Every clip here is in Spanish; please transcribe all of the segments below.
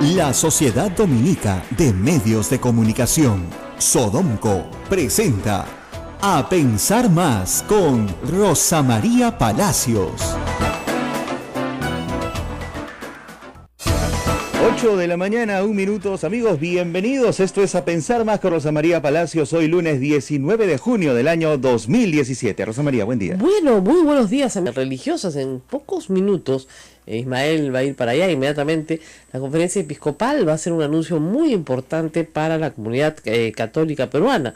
La Sociedad Dominica de Medios de Comunicación, Sodomco, presenta A Pensar Más con Rosa María Palacios. 8 de la mañana, 1 minuto, amigos, bienvenidos. Esto es A Pensar Más con Rosa María Palacios. Hoy lunes 19 de junio del año 2017. Rosa María, buen día. Bueno, muy buenos días, religiosas. En pocos minutos Ismael va a ir para allá inmediatamente. La conferencia episcopal va a hacer un anuncio muy importante para la comunidad católica peruana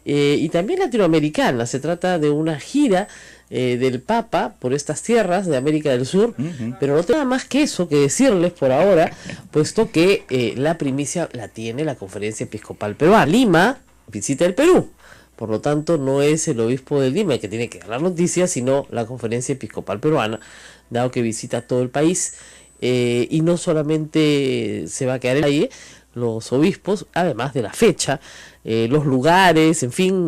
y también latinoamericana. Se trata de una gira del Papa por estas tierras de América del Sur, pero no tengo nada más que eso que decirles por ahora, puesto que la primicia la tiene la conferencia episcopal peruana. Lima visita el Perú. Por lo tanto, no es el obispo de Lima el que tiene que dar la noticia, sino la conferencia episcopal peruana, dado que visita todo el país. Y no solamente se va a quedar ahí los obispos, además de la fecha, los lugares, en fin,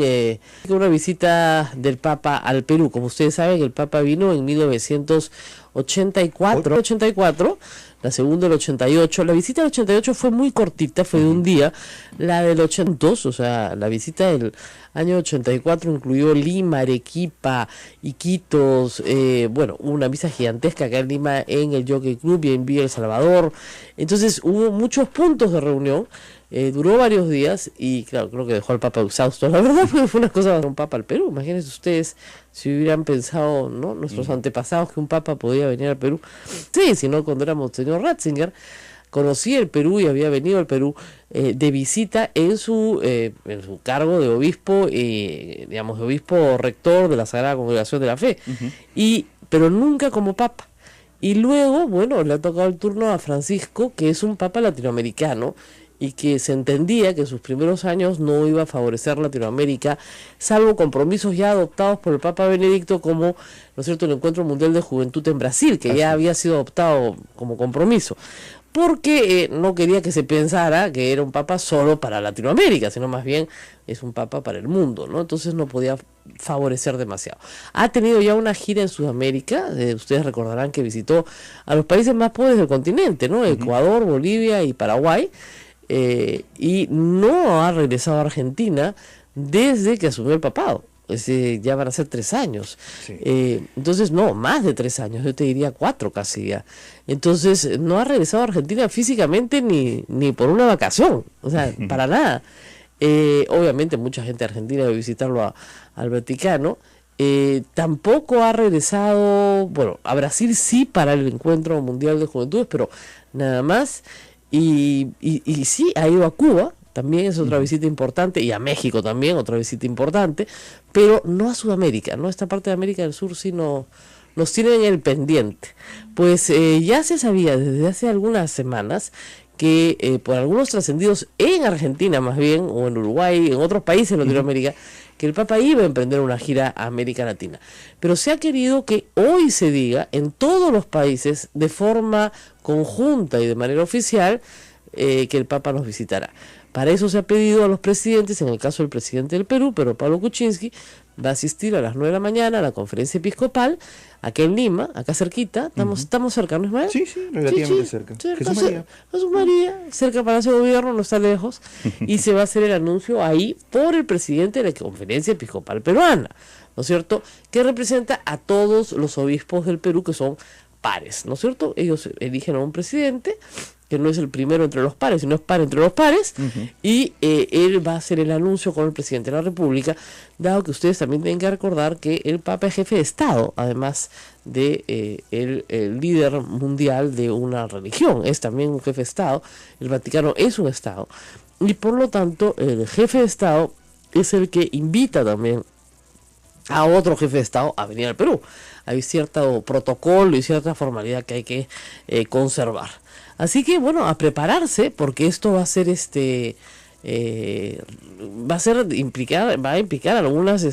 una visita del Papa al Perú. Como ustedes saben, el Papa vino en 1984, la segunda del 88. La visita del 88 fue muy cortita, fue de un día. La del 82, o sea, la visita del año 84 incluyó Lima, Arequipa, Iquitos, bueno, una misa gigantesca acá en Lima en el Jockey Club y en Villa El Salvador. Entonces hubo muchos puntos de reunión. Duró varios días y claro, creo que dejó al Papa exhausto. La verdad fue una cosa para un Papa al Perú. Imagínense ustedes si hubieran pensado, ¿no?, nuestros antepasados, que un Papa podía venir al Perú. Sí, si no, cuando éramos señor Ratzinger, conocía el Perú y había venido al Perú de visita en su cargo de obispo, digamos, de obispo rector de la Sagrada Congregación de la Fe, pero nunca como Papa. Y luego, bueno, le ha tocado el turno a Francisco, que es un Papa latinoamericano, y que se entendía que en sus primeros años no iba a favorecer Latinoamérica, salvo compromisos ya adoptados por el Papa Benedicto, como, ¿no es cierto?, el Encuentro Mundial de Juventud en Brasil, que ya había sido adoptado como compromiso, porque no quería que se pensara que era un Papa solo para Latinoamérica, sino más bien es un Papa para el mundo, ¿no? Entonces no podía favorecer demasiado. Ha tenido ya una gira en Sudamérica, ustedes recordarán que visitó a los países más pobres del continente, ¿no? Ecuador, Bolivia y Paraguay, y no ha regresado a Argentina desde que asumió el papado. Ya van a ser 3 años. Sí. Entonces, no, más de 3 años, yo te diría 4 casi ya. Entonces, no ha regresado a Argentina físicamente ni por una vacación, o sea, para nada. Obviamente mucha gente argentina va a visitarlo al Vaticano. Tampoco ha regresado, bueno, a Brasil sí para el Encuentro Mundial de Juventudes, pero nada más. Y sí, ha ido a Cuba, también es otra visita importante, y a México también, otra visita importante, pero no a Sudamérica, ¿no? Esta parte de América del Sur sí nos tienen en el pendiente. Pues ya se sabía desde hace algunas semanas que por algunos trascendidos en Argentina más bien, o en Uruguay, en otros países de Latinoamérica, que el Papa iba a emprender una gira a América Latina. Pero se ha querido que hoy se diga en todos los países, de forma conjunta y de manera oficial, que el Papa nos visitará. Para eso se ha pedido a los presidentes, en el caso del presidente del Perú, Pedro Pablo Kuczynski, va a asistir a las 9 de la mañana a la conferencia episcopal, aquí en Lima, acá cerquita. ¿Estamos cerca, no, Ismael? Sí, relativamente cerca. Jesús María. Jesús María, cerca del Palacio de Gobierno, no está lejos, y se va a hacer el anuncio ahí por el presidente de la conferencia episcopal peruana, ¿no es cierto?, que representa a todos los obispos del Perú, que son pares, ¿no es cierto? Ellos eligen a un presidente que no es el primero entre los pares, sino es par entre los pares, y él va a hacer el anuncio con el presidente de la República, dado que ustedes también tienen que recordar que el Papa es jefe de Estado, además de el líder mundial de una religión, es también un jefe de Estado. El Vaticano es un Estado, y por lo tanto el jefe de Estado es el que invita también a otro jefe de Estado a venir al Perú. Hay cierto protocolo y cierta formalidad que hay que conservar. Así que bueno, a prepararse, porque esto va a ser va a implicar algunas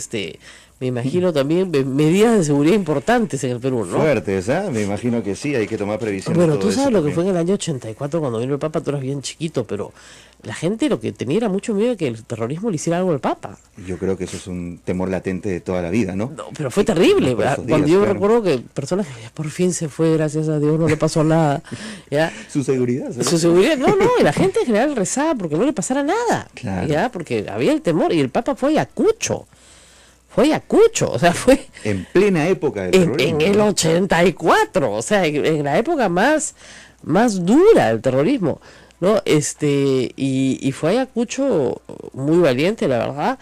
me imagino también medidas de seguridad importantes en el Perú, ¿no? Fuertes, ¿ah? Me imagino que sí, hay que tomar previsión. Bueno, tú sabes lo que fue en el año 84 cuando vino el Papa, tú eras bien chiquito, pero la gente lo que tenía era mucho miedo de que el terrorismo le hiciera algo al Papa. Yo creo que eso es un temor latente de toda la vida, ¿no? No, pero fue terrible. Cuando yo recuerdo que personas que por fin se fue, gracias a Dios, no le pasó nada. ¿Ya? Su seguridad. ¿Sabes? Su seguridad, no, y la gente en general rezaba porque no le pasara nada. Claro. ¿Ya? Porque había el temor y el Papa fue Ayacucho. O sea, fue... En plena época del terrorismo. En el 84, o sea, en la época más dura del terrorismo, ¿no? Y fue Ayacucho muy valiente, la verdad,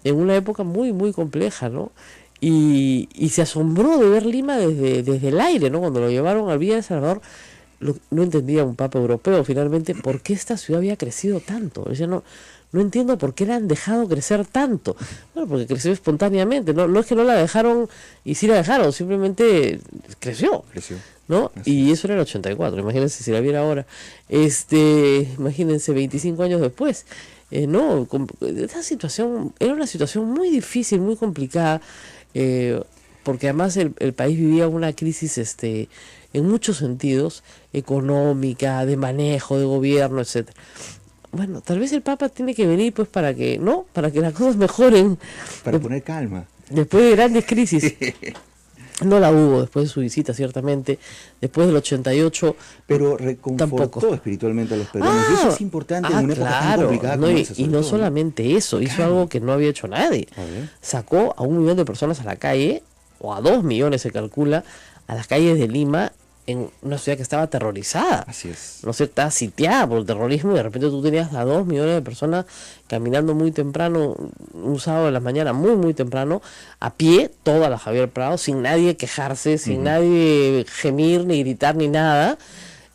en una época muy, muy compleja, ¿no? Y se asombró de ver Lima desde el aire, ¿no? Cuando lo llevaron al Villa de Salvador, no entendía un papa europeo finalmente por qué esta ciudad había crecido tanto. Decía, no entiendo por qué la han dejado crecer tanto. Bueno, porque creció espontáneamente, no es que no la dejaron y sí la dejaron, simplemente creció. ¿No? Y eso era el 84, imagínense si la viera ahora. Imagínense 25 años después. No, esta situación era una situación muy difícil, muy complicada, porque además el país vivía una crisis en muchos sentidos, económica, de manejo, de gobierno, etcétera. Bueno, tal vez el Papa tiene que venir pues para que las cosas mejoren. Para poner calma. Después de grandes crisis. No la hubo después de su visita, ciertamente. Después del 88. Pero reconfortó tampoco espiritualmente a los peruanos. Y eso es importante en una época tan complicada como esa. Y no solamente eso, hizo algo que no había hecho nadie. Sacó a 1 millón de personas a la calle, o a 2 millones se calcula, a las calles de Lima, en una ciudad que estaba aterrorizada. Así es. No sé, estaba sitiada por el terrorismo y de repente tú tenías a 2 millones de personas caminando muy temprano, un sábado de la mañana, muy, muy temprano, a pie, toda la Javier Prado, sin nadie quejarse, sin nadie gemir, ni gritar, ni nada,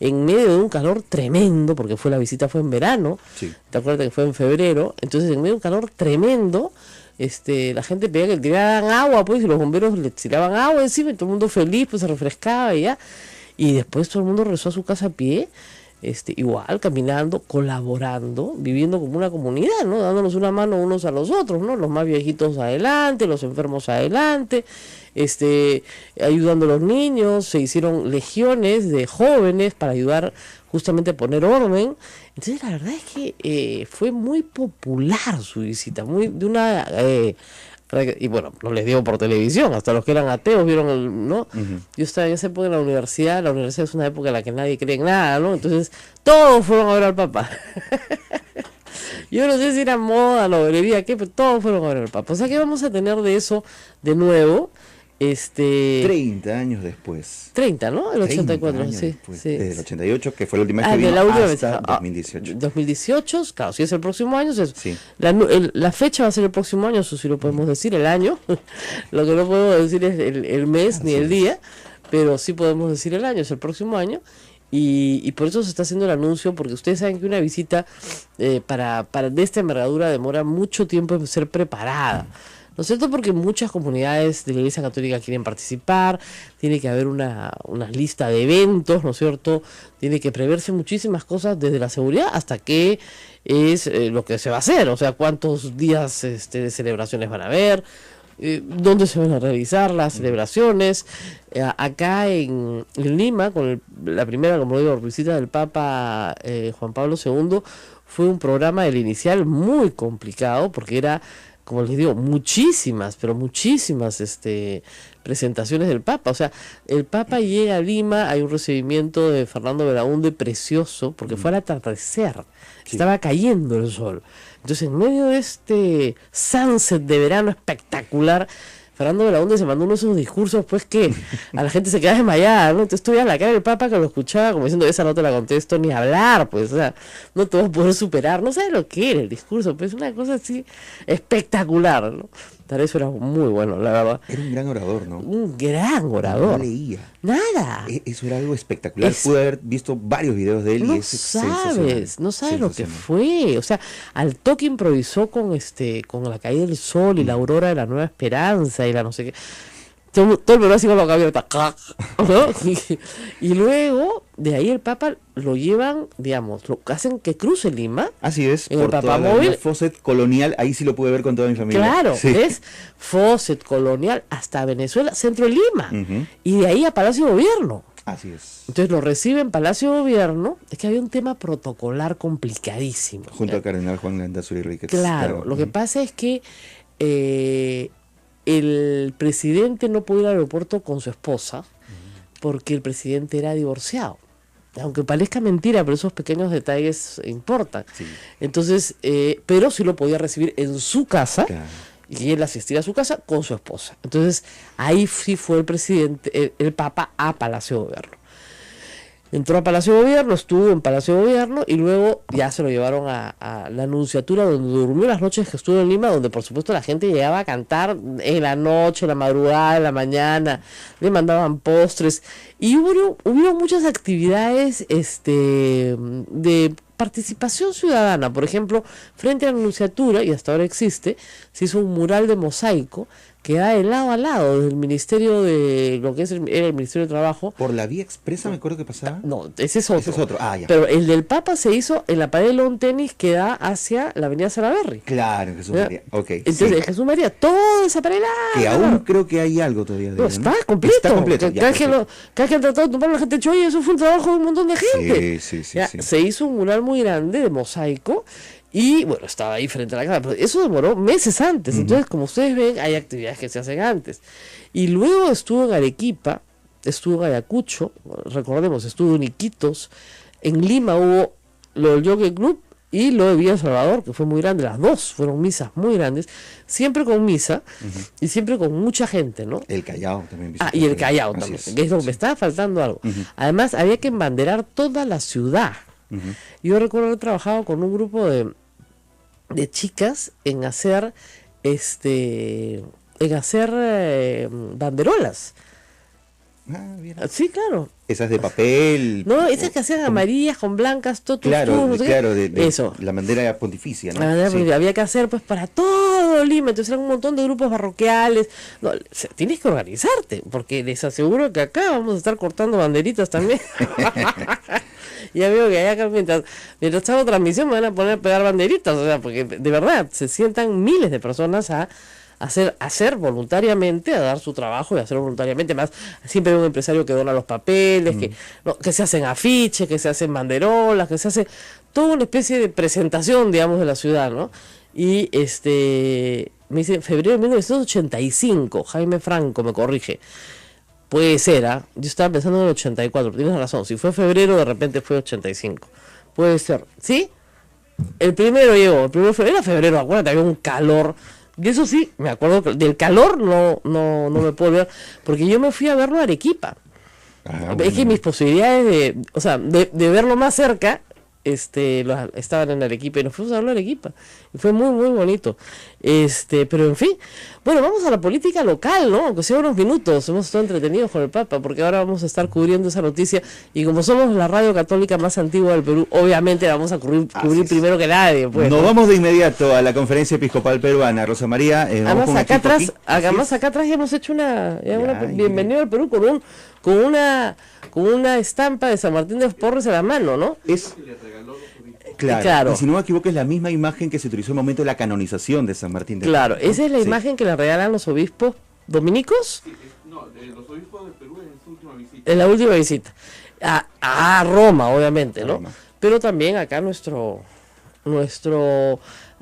en medio de un calor tremendo, porque la visita fue en verano, sí. ¿Te acuerdas que fue en febrero? Entonces, en medio de un calor tremendo, la gente pedía que le tiraran agua, pues, y los bomberos le tiraban agua encima, y todo el mundo feliz, pues se refrescaba y ya. Y después todo el mundo regresó a su casa a pie, igual, caminando, colaborando, viviendo como una comunidad, ¿no? Dándonos una mano unos a los otros, ¿no? Los más viejitos adelante, los enfermos adelante, ayudando a los niños, se hicieron legiones de jóvenes para ayudar justamente a poner orden. Entonces la verdad es que fue muy popular su visita, muy de una... y bueno, no les digo por televisión, hasta los que eran ateos vieron ¿no? Yo estaba en esa época en la universidad es una época en la que nadie cree en nada, ¿no? Entonces todos fueron a ver al Papa. Yo no sé si era moda, novelería, qué, pero todos fueron a ver al Papa. O sea que vamos a tener de eso de nuevo. 30 años después. 30, ¿no? El 84, sí. Desde el 88, que fue la última vez que vino, hasta 2018. 2018, claro, si es el próximo año, sí. La fecha va a ser el próximo año, eso sí lo podemos decir, el año. Lo que no podemos decir es el mes ni el día, pero sí podemos decir el año, es el próximo año. Y por eso se está haciendo el anuncio, porque ustedes saben que una visita para de esta envergadura demora mucho tiempo en ser preparada. ¿No es cierto? Porque muchas comunidades de la Iglesia Católica quieren participar, tiene que haber una lista de eventos, ¿no es cierto? Tiene que preverse muchísimas cosas desde la seguridad hasta qué es lo que se va a hacer, o sea, cuántos días de celebraciones van a haber, dónde se van a realizar las celebraciones. Acá en Lima, con la primera, como digo, visita del Papa Juan Pablo II, fue un programa del inicial muy complicado, porque era, como les digo, muchísimas presentaciones del Papa. O sea, el Papa llega a Lima, hay un recibimiento de Fernando Belaúnde precioso, porque fue al atardecer, estaba cayendo el sol. Entonces, en medio de este sunset de verano espectacular, Fernando Belaúnde se mandó uno de esos discursos, pues, que a la gente se queda desmayada, ¿no? Entonces estuve a la cara del Papa que lo escuchaba como diciendo, esa no te la contesto ni hablar, pues, o sea, no te vas a poder superar, no sabes lo que era el discurso, pues, una cosa así espectacular, ¿no? Tal vez era muy bueno, la verdad. Era un gran orador, ¿no? Un gran orador. No leía. Nada. Eso era algo espectacular. Pude haber visto varios videos de él y es sensacional. No sabes lo que fue. O sea, al toque improvisó con la caída del sol y la aurora de la nueva esperanza y la no sé qué. todo el Perú así con la boca abierta, ¿no? Y luego, de ahí el Papa lo llevan, digamos, lo hacen que cruce Lima. Así es, en el Papamóvil. Fawcett Colonial, ahí sí lo pude ver con toda mi familia. Claro, es Fawcett Colonial hasta Venezuela, centro de Lima. Y de ahí a Palacio de Gobierno. Así es. Entonces lo recibe en Palacio de Gobierno. Es que había un tema protocolar complicadísimo. Junto al cardenal Juan Landazuri Riquez. Claro, lo que pasa es que el presidente no pudo ir al aeropuerto con su esposa porque el presidente era divorciado. Aunque parezca mentira, pero esos pequeños detalles importan. Sí. Entonces, pero sí lo podía recibir en su casa. Claro. Y él asistía a su casa con su esposa. Entonces, ahí sí fue el presidente, el Papa a Palacio de Gobierno. Entró a Palacio de Gobierno, estuvo en Palacio de Gobierno y luego ya se lo llevaron a la Nunciatura, donde durmió las noches que estuvo en Lima, donde por supuesto la gente llegaba a cantar en la noche, en la madrugada, en la mañana, le mandaban postres y hubo muchas actividades de participación ciudadana. Por ejemplo, frente a la Nunciatura, y hasta ahora existe, se hizo un mural de mosaico que da de lado a lado del Ministerio de lo que era el Ministerio de Trabajo. ¿Por la vía expresa me acuerdo que pasaba? No, ese es otro. Ese es otro. Ah, ya. Pero el del Papa se hizo en la pared de lawn tenis que da hacia la avenida Salaberry. Claro, en Jesús María. Ok. Entonces, en Jesús María, toda esa pared. Que aún creo que hay algo todavía de no, está completo. Está completo. Cada vez que han tratado de tumbar, la gente ha dicho, oye, eso fue un trabajo de un montón de gente. Sí. Se hizo un mural muy grande de mosaico. Y bueno, estaba ahí frente a la cámara, pero eso demoró meses antes. Entonces, como ustedes ven, hay actividades que se hacen antes. Y luego estuvo en Arequipa, estuvo en Ayacucho, recordemos, estuvo en Iquitos, en Lima hubo lo del Jockey Club y lo de Villa Salvador, que fue muy grande, las dos fueron misas muy grandes, siempre con misa y siempre con mucha gente, ¿no? El Callao también. Y el Callao también, que es lo que me estaba faltando algo. Además, había que embanderar toda la ciudad. Yo recuerdo haber trabajado con un grupo de chicas en hacer banderolas. Sí, claro. Esas de papel. No, esas que hacían amarillas con blancas, todo. Claro, eso. La bandera pontificia, ¿no? Había que hacer pues para todo Lima, entonces eran un montón de grupos parroquiales. No, tienes que organizarte, porque les aseguro que acá vamos a estar cortando banderitas también. Ya veo que allá mientras hago transmisión me van a poner a pegar banderitas, o sea, porque de verdad se sientan miles de personas a hacer voluntariamente, a dar su trabajo y hacer voluntariamente. Más siempre hay un empresario que dona los papeles, que se hacen afiches, que se hacen banderolas, que se hace toda una especie de presentación, digamos, de la ciudad, ¿no? Y me dice, febrero de 1985, Jaime Franco me corrige. Puede ser, yo estaba pensando en el 84, tienes razón, si fue febrero de repente fue 85, puede ser, ¿sí? El primero llegó, el primero era febrero, acuérdate, había un calor, y eso sí, me acuerdo que del calor no me puedo olvidar, porque yo me fui a verlo a Arequipa, es que mis posibilidades de verlo más cerca, estaban en Arequipa y nos fuimos a verlo a Arequipa y fue muy muy bonito, pero en fin, bueno, vamos a la política local, ¿no? Aunque sea unos minutos, hemos estado entretenidos con el Papa porque ahora vamos a estar cubriendo esa noticia y como somos la radio católica más antigua del Perú, obviamente la vamos a cubrir primero que nadie, pues. Nos vamos de inmediato a la Conferencia Episcopal Peruana, Rosa María. Además acá atrás ya hemos hecho una bienvenido al Perú con una estampa de San Martín de Porres a la mano, ¿no? Claro. Y si no me equivoco, es la misma imagen que se utilizó en el momento de la canonización de San Martín de Porres. Claro, esa es la imagen que le regalan los obispos dominicos. De los obispos de Perú en su última visita. En la última visita. A Roma, obviamente, ¿no? Pero también acá nuestro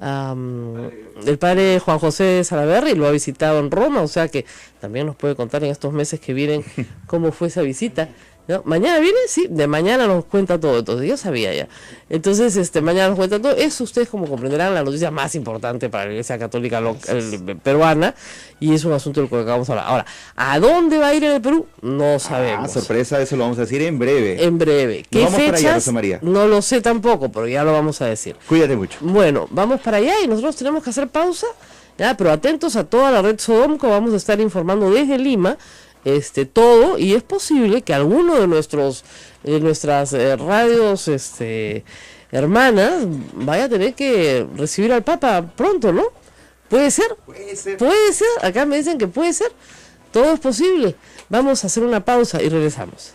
el padre Juan José Salaverry lo ha visitado en Roma, o sea que también nos puede contar en estos meses que vienen cómo fue esa visita, ¿no? ¿Mañana viene? Sí, de mañana nos cuenta todo, entonces yo sabía ya. Entonces, mañana nos cuenta todo. Eso ustedes, como comprenderán, la noticia más importante para la Iglesia Católica peruana, y es un asunto del que acabamos de hablar. Ahora, ¿a dónde va a ir en el Perú? No sabemos. Sorpresa, eso lo vamos a decir en breve. En breve. ¿Qué vamos fechas? Para allá, Rosa María. No lo sé tampoco, pero ya lo vamos a decir. Cuídate mucho. Bueno, vamos para allá y nosotros tenemos que hacer pausa, ya, pero atentos a toda la red Sodomco, vamos a estar informando desde Lima todo, y es posible que alguno de nuestras radios hermanas vaya a tener que recibir al Papa pronto, ¿no? ¿Puede ser? Puede ser, acá me dicen que puede ser. Todo es posible. Vamos a hacer una pausa y regresamos.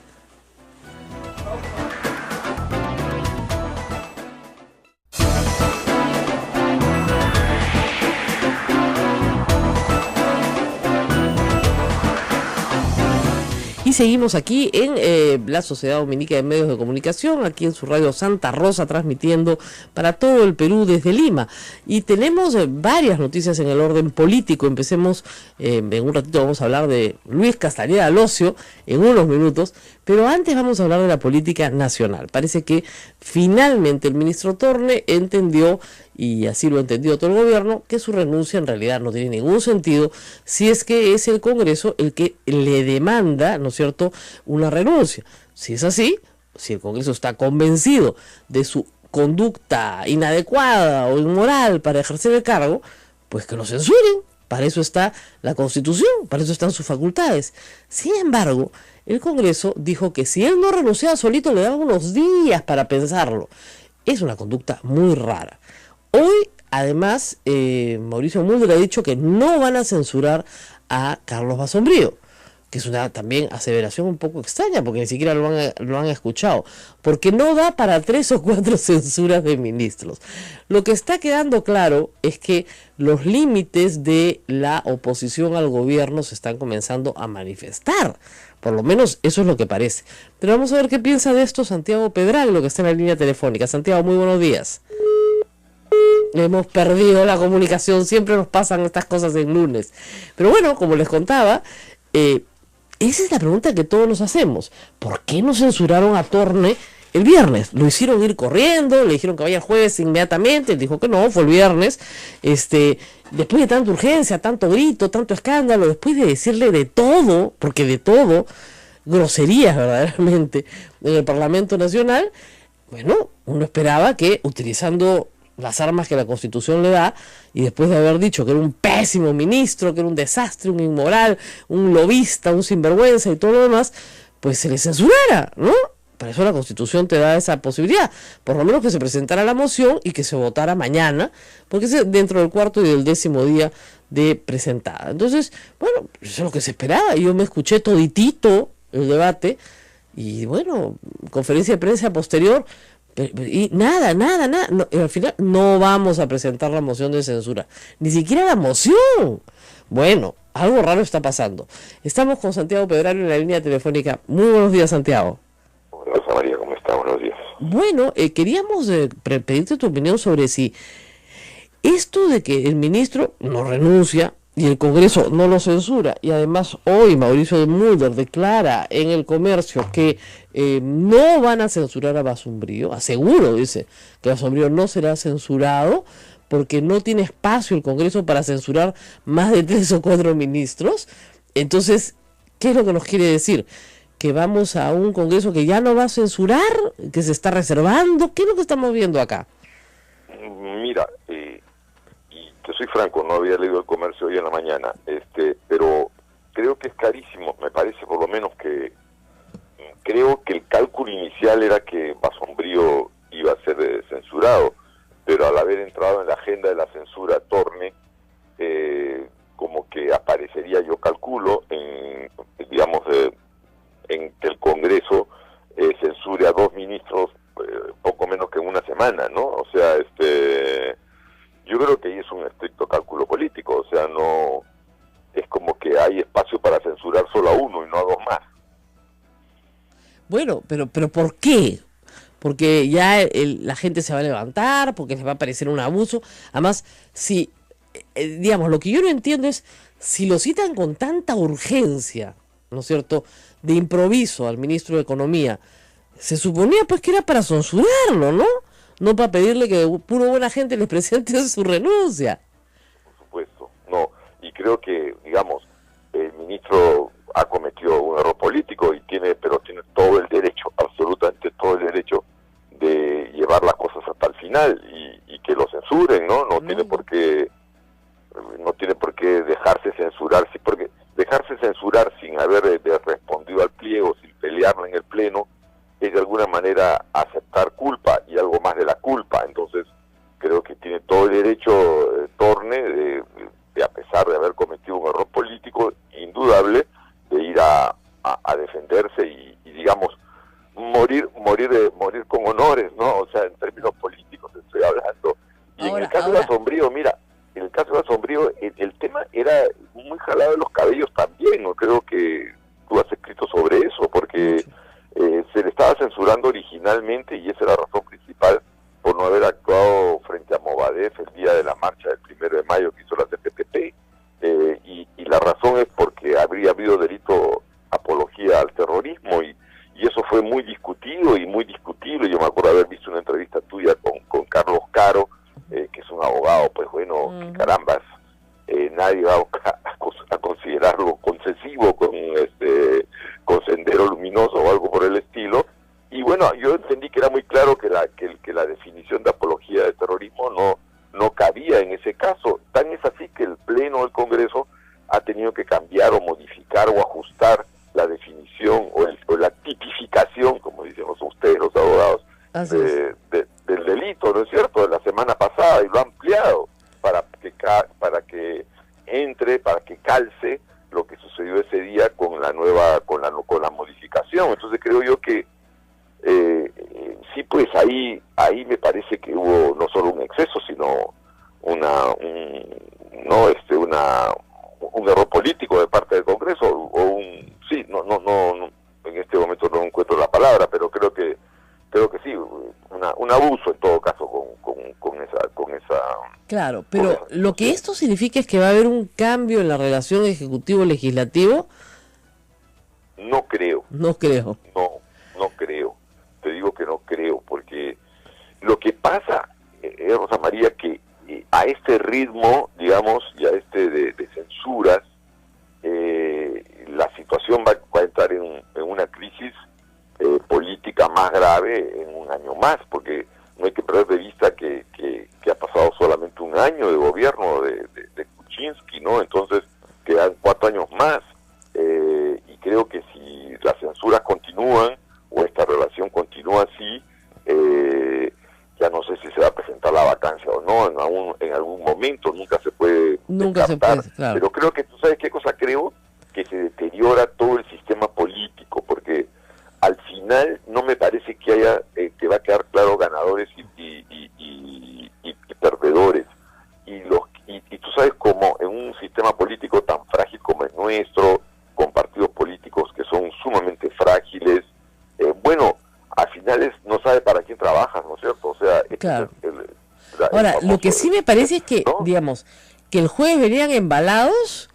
Y seguimos aquí en la Sociedad Dominica de Medios de Comunicación, aquí en su radio Santa Rosa, transmitiendo para todo el Perú desde Lima. Y tenemos varias noticias en el orden político. Empecemos, en un ratito vamos a hablar de Luis Castañeda Alosio, en unos minutos, pero antes vamos a hablar de la política nacional. Parece que finalmente el ministro Torne entendió, y así lo entendió todo el gobierno, que su renuncia en realidad no tiene ningún sentido si es que es el Congreso el que le demanda, ¿no es cierto?, una renuncia. Si es así, si el Congreso está convencido de su conducta inadecuada o inmoral para ejercer el cargo, pues que lo censuren. Para eso está la Constitución, para eso están sus facultades. Sin embargo, el Congreso dijo que si él no renunciaba solito, le daba unos días para pensarlo. Es una conducta muy rara. Hoy, además, Mauricio Mulder ha dicho que no van a censurar a Carlos Basombrío, que es una también aseveración un poco extraña, porque ni siquiera lo han escuchado, porque no da para 3 o 4 censuras de ministros. Lo que está quedando claro es que los límites de la oposición al gobierno se están comenzando a manifestar. Por lo menos eso es lo que parece. Pero vamos a ver qué piensa de esto Santiago Pedraglio, que está en la línea telefónica. Santiago, muy buenos días. Hemos perdido la comunicación, siempre nos pasan estas cosas en lunes. Pero bueno, como les contaba, esa es la pregunta que todos nos hacemos. ¿Por qué no censuraron a Torne el viernes? Lo hicieron ir corriendo, le dijeron que vaya el jueves inmediatamente, él dijo que no, fue el viernes. Después de tanta urgencia, tanto grito, tanto escándalo, después de decirle de todo, porque de todo, groserías verdaderamente, en el Parlamento Nacional, bueno, uno esperaba que utilizando las armas que la Constitución le da, y después de haber dicho que era un pésimo ministro, que era un desastre, un inmoral, un lobista, un sinvergüenza y todo lo demás, pues se le censurara, ¿no? Para eso la Constitución te da esa posibilidad, por lo menos que se presentara la moción y que se votara mañana, porque es dentro del 4º y del 10º día de presentada. Entonces, bueno, eso es lo que se esperaba, yo me escuché toditito el debate, y bueno, conferencia de prensa posterior, y nada, no, al final no vamos a presentar la moción de censura, ni siquiera la moción. Bueno, algo raro está pasando. Estamos con Santiago Pedraglio en la línea telefónica. Muy buenos días, Santiago. Hola, María, ¿cómo está? Buenos días. Bueno, queríamos pedirte tu opinión sobre si esto de que el ministro no renuncia y el Congreso no lo censura, y además hoy Mauricio Mulder declara en El Comercio que no van a censurar a Basombrío, aseguro, dice, que Basombrío no será censurado porque no tiene espacio el Congreso para censurar más de 3 o 4 ministros. Entonces, ¿qué es lo que nos quiere decir? ¿Que vamos a un Congreso que ya no va a censurar, que se está reservando? ¿Qué es lo que estamos viendo acá? Mira, y te soy franco, no había leído El Comercio hoy en la mañana, pero creo que es clarísimo, me parece por lo menos que creo que el cálculo inicial era que Basombrío iba a ser censurado, pero al haber entrado en la agenda de la censura Torne, como que aparecería, yo calculo, en que el Congreso censure a 2 ministros poco menos que en una semana, ¿no? O sea, yo creo que ahí es un estricto cálculo político, o sea, no es como que hay espacio para censurar solo a uno y no a 2 más. Bueno, pero ¿por qué? Porque ya la gente se va a levantar, porque les va a parecer un abuso. Además, si, digamos, lo que yo no entiendo es, si lo citan con tanta urgencia, ¿no es cierto?, de improviso al ministro de Economía, se suponía pues que era para censurarlo, ¿no? No para pedirle que puro buena gente les presente su renuncia. Por supuesto, no. Y creo que, digamos, el ministro ha cometido un error político pero tiene todo el derecho, absolutamente todo el derecho de llevar las cosas hasta el final y que lo censuren, ¿no? No tiene por qué dejarse censurar, porque dejarse censurar sin haber respondido al pliego, sin pelearla en el pleno, es de alguna manera aceptar culpa y algo más de la culpa. Entonces creo que tiene todo el derecho Torne de a pesar de haber cometido un error político indudable, de ir a defenderse y digamos, morir con honores, ¿no? O sea, en términos políticos estoy hablando. Y en el caso de Asombrío, mira, en el caso de Asombrío, el tema era muy jalado de los cabellos también, ¿no? Creo que tú has escrito sobre eso, porque se le estaba censurando originalmente, y esa es la razón principal, por no haber actuado frente a Movadef el día de la marcha del 1 de mayo que hizo la CPTP, y la razón es porque habría habido delito apología al terrorismo, y eso fue muy discutido y muy discutible. Yo me acuerdo haber visto una entrevista tuya con Carlos Caro, que es un abogado, pues bueno, que carambas, nadie va a considerarlo concesivo con Sendero Luminoso o algo por el estilo. Y bueno, yo entendí que era muy claro que la definición de apología de terrorismo no cabía en ese caso. Tan es así que el Pleno del Congreso ha tenido que cambiar o modificar o ajustar la definición o la tipificación, como dicen ustedes los abogados, del delito, ¿no es cierto?, de la semana pasada, y lo ha ampliado para que calce lo que sucedió ese día con la modificación. Entonces creo yo que sí, pues ahí me parece que hubo no solo un exceso, sino un error político de parte del Congreso, en este momento no encuentro la palabra, pero creo que sí, un abuso en todo caso con esa. Claro, pero lo que esto significa es que va a haber un cambio en la relación ejecutivo-legislativo. No creo. No creo. No creo. Te digo que no creo, porque lo que pasa, Rosa María, que a este ritmo, digamos, y a de censuras, la situación va a entrar en una crisis política más grave en un año más, porque no hay que perder de vista que ha pasado solamente un año de gobierno de Kuczynski, ¿no? Entonces quedan 4 años más, y creo que si las censuras continúan o esta relación continúa así, ya no sé si se va a presentar la vacancia o no en algún momento, nunca se puede descartar, claro. Pero creo que, ¿tú sabes qué cosa creo? Que se deteriora todo el sistema político, porque al final no me parece que haya que va a quedar claro ganadores y perdedores, y tú sabes cómo en un sistema político tan frágil como el nuestro, con partidos políticos que son sumamente frágiles, al final no sabe para quién trabajas, ¿no es cierto? O sea, claro. Ahora, lo que sí me parece es que, ¿no?, digamos, que el jueves venían embalados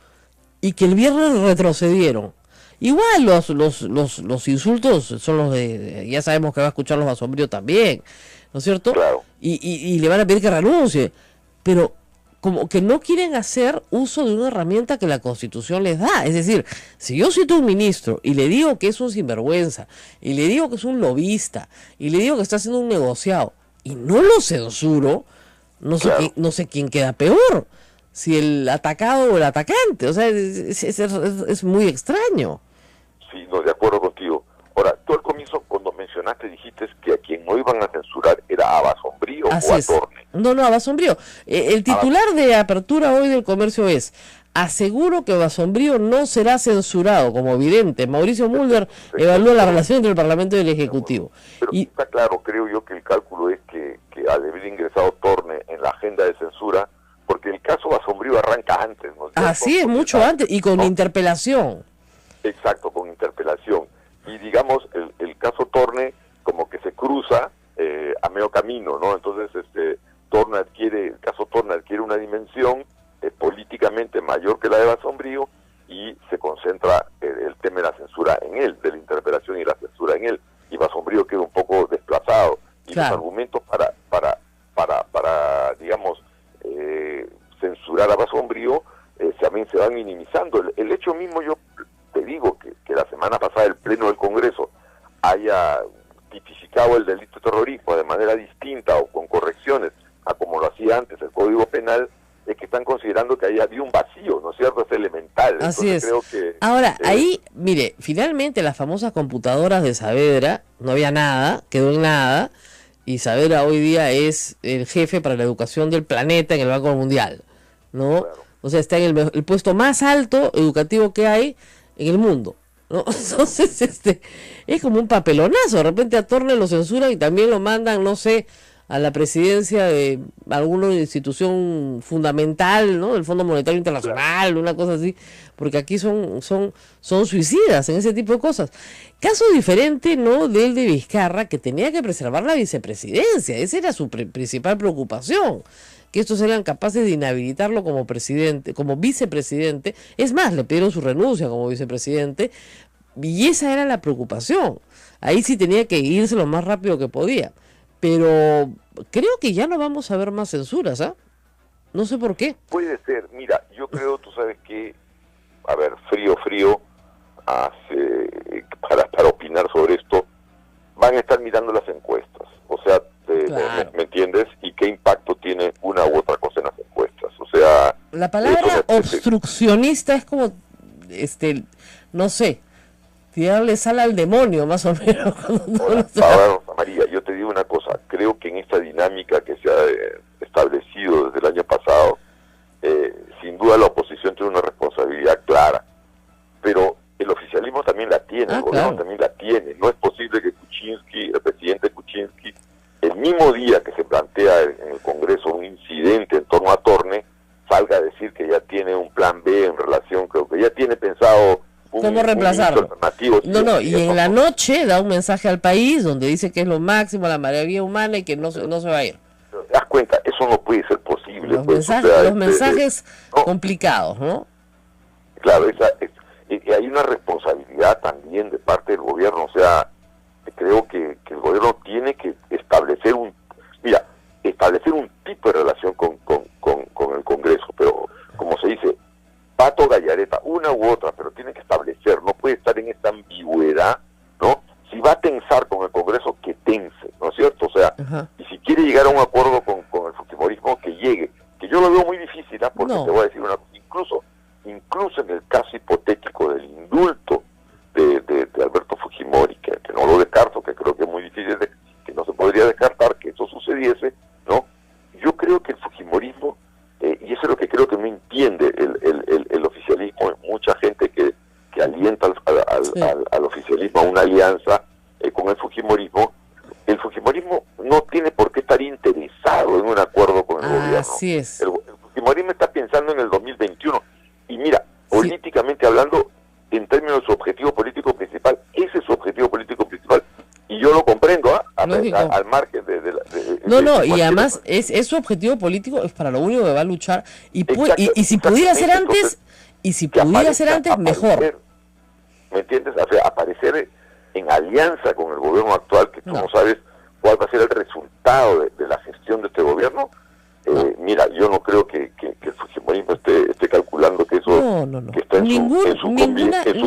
y que el viernes retrocedieron. Igual los insultos son los ya sabemos que va a escuchar los Asombrío también, ¿no es cierto? Claro. Y le van a pedir que renuncie, pero como que no quieren hacer uso de una herramienta que la Constitución les da. Es decir, si yo cito a un ministro y le digo que es un sinvergüenza, y le digo que es un lobista, y le digo que está haciendo un negociado, y no lo censuro, no sé quién queda peor, si el atacado o el atacante. O sea, es muy extraño. Sí, no, de acuerdo contigo. Ahora, tú al comienzo, cuando mencionaste, dijiste que a quien no iban a censurar era a Basombrío o a Torne. No, a Basombrío. El titular de apertura hoy del Comercio es: aseguro que Basombrío no será censurado. Como evidente, Mauricio Mulder evalúa la relación entre el Parlamento y el Ejecutivo. Pero está claro, creo yo, que el cálculo es que al haber ingresado Torne en la agenda de censura, porque el caso Basombrío arranca antes, ¿no? Así es, mucho antes, y con interpelación. Exacto, con interpelación. Y digamos, el caso Torne como que se cruza a medio camino, ¿no? Entonces el caso Torne adquiere una dimensión políticamente mayor que la de Basombrío, y se concentra el tema de la censura en él, de la interpelación y la censura en él, y Basombrío queda un poco desplazado, y claro, los argumentos para digamos, censurar a Basombrío también se van minimizando. El hecho mismo, yo te digo que la semana pasada el Pleno del Congreso haya tipificado el delito de terrorismo de manera distinta o con correcciones a como lo hacía antes el Código Penal, es que están considerando que ahí había un vacío, ¿no es cierto? Es elemental. Así Entonces, es. creo que, ahora, ahí, mire, finalmente las famosas computadoras de Saavedra, no había nada, quedó en nada, y Saavedra hoy día es el jefe para la educación del planeta en el Banco Mundial, ¿no? Claro. O sea, está en el puesto más alto educativo que hay en el mundo, ¿no? Entonces, es como un papelonazo. De repente a Torne lo censuran y también lo mandan, no sé, a la presidencia de alguna institución fundamental, ¿no? Del Fondo Monetario Internacional, una cosa así, porque aquí son suicidas en ese tipo de cosas. Caso diferente, ¿no?, del de Vizcarra, que tenía que preservar la vicepresidencia. Esa era su principal preocupación, que estos eran capaces de inhabilitarlo como presidente, como vicepresidente. Es más, le pidieron su renuncia como vicepresidente, y esa era la preocupación. Ahí sí tenía que irse lo más rápido que podía. Pero creo que ya no vamos a ver más censuras, ¿ah? No sé por qué. Puede ser. Mira, yo creo, tú sabes que, a ver, frío, para opinar sobre esto, van a estar mirando las encuestas. O sea, claro. ¿me entiendes? Y qué impacto tiene una u otra cosa en las encuestas. O sea... La palabra obstruccionista es como, no sé, tirarle sal al demonio, más o menos. Ahora, María, yo te digo una cosa. Creo que en esta dinámica que se ha establecido desde el año pasado, sin duda la oposición tiene una responsabilidad clara. Pero el oficialismo también la tiene, el gobierno también la tiene. No es posible que Kuczynski, el presidente Kuczynski, el mismo día que se plantea en el Congreso un incidente en torno a Torne, salga a decir que ya tiene un plan B en relación, creo que ya tiene pensado... ¿Cómo reemplazarlo? No, y en la noche da un mensaje al país donde dice que es lo máximo, la maravilla humana y que no se va a ir. ¿Te das cuenta? Eso no puede ser posible. Los mensajes complicados, ¿no? Claro, hay una responsabilidad también de parte del gobierno. O sea, creo que el gobierno tiene que establecer un tipo de relación con el Congreso, pero como se dice, pato gallareta, una u otra, pero tiene que establecer, no puede estar en esta ambigüedad, ¿no? Si va a tensar con el Congreso, que tense, ¿no es cierto? O sea, y si quiere llegar a un acuerdo con el fujimorismo, que llegue, que yo lo veo muy difícil, ¿eh? Porque te voy a decir una cosa, incluso en el caso hipotético del indulto de Alberto Fujimori, que no lo descarto, que creo que es muy difícil, que no se podría descartar que eso sucediese, ¿no? Yo creo que el fujimorismo, y eso es lo que creo que no entiende el oficialismo, mucha gente que alienta al oficialismo a una alianza con el fujimorismo no tiene por qué estar interesado en un acuerdo con el gobierno. Así es. El fujimorismo está pensando en el 2021, y mira, políticamente hablando, en términos de su objetivo político principal, ese es su objetivo político principal, y yo lo comprendo, al margen y además es su objetivo político, es para lo único que va a luchar, y si pudiera ser antes, mejor. ¿Me entiendes? O sea, aparecer en alianza con el gobierno actual, que tú no sabes cuál va a ser el resultado de la gestión de este gobierno. Mira, yo no creo que el fujimorismo esté calculando que eso que está en su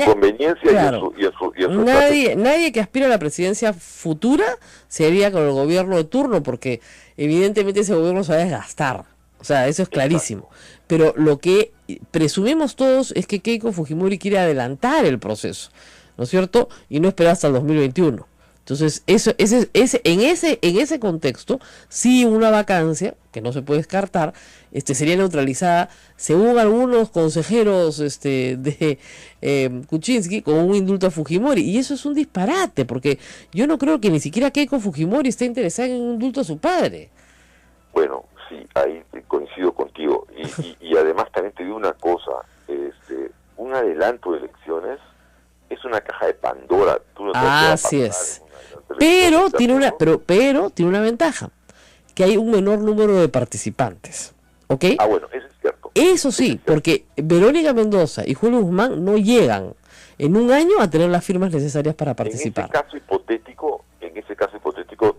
conveniencia, claro, y en su nadie que aspira a la presidencia futura se iría con el gobierno de turno, porque evidentemente ese gobierno se va a desgastar. O sea, eso es clarísimo. Pero lo que presumimos todos es que Keiko Fujimori quiere adelantar el proceso, ¿no es cierto? Y no esperar hasta el 2021. Entonces, en ese contexto, sí, una vacancia, que no se puede descartar, sería neutralizada, según algunos consejeros de Kuczynski, con un indulto a Fujimori. Y eso es un disparate, porque yo no creo que ni siquiera Keiko Fujimori esté interesada en un indulto a su padre. Bueno, sí, ahí coincido contigo. Y además también te digo una cosa, un adelanto de elecciones es una caja de Pandora. Tú no así es. Pero tiene una ventaja, que hay un menor número de participantes, ¿ok? Bueno, eso es cierto. Eso sí, porque Verónica Mendoza y Julio Guzmán no llegan en un año a tener las firmas necesarias para participar. En ese caso hipotético,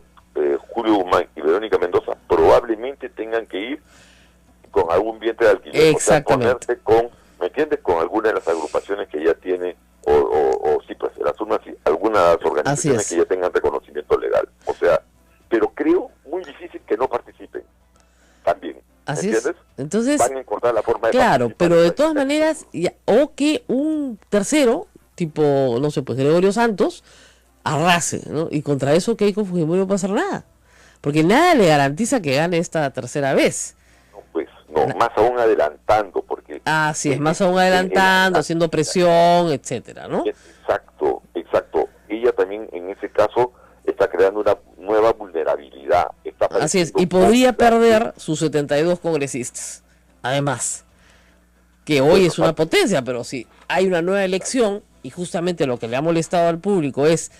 Julio Guzmán y Verónica Mendoza probablemente tengan que ir con algún vientre de alquiler. Exactamente. O sea, ponerse ¿me entiendes? Con alguna de las agrupaciones que ya tiene, o sí, pues, algunas organizaciones que ya tengan reconocimiento legal. O sea, pero creo muy difícil que no participen también. Así ¿entiendes? Es. Entonces, van a encontrar la forma de claro, pero de todas maneras, o que un tercero, tipo, no sé, pues Gregorio Santos, arrase, ¿no? Y contra eso Keiko Fujimori no puede hacer nada, porque nada le garantiza que gane esta tercera vez. No, pues, más aún adelantando, porque... sí, es más aún adelantando, haciendo presión, etcétera, ¿no? Exacto. Ella también, en ese caso, está creando una nueva vulnerabilidad. Así es, y podría perder sus 72 congresistas, además, que hoy es una potencia, pero si hay una nueva elección, y justamente lo que le ha molestado al público es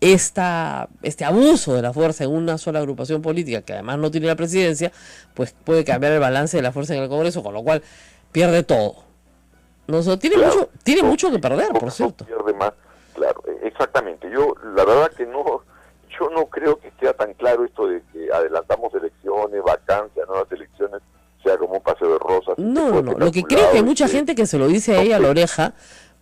este abuso de la fuerza en una sola agrupación política, que además no tiene la presidencia, pues puede cambiar el balance de la fuerza en el Congreso, con lo cual pierde todo. Tiene mucho que perder, por cierto. Pierde más, claro, exactamente. Yo, la verdad que yo no creo que sea tan claro esto de que adelantamos elecciones, vacancias, nuevas elecciones, sea como un paseo de rosas. No. Lo que creo que hay mucha gente que se lo dice a ella a la oreja,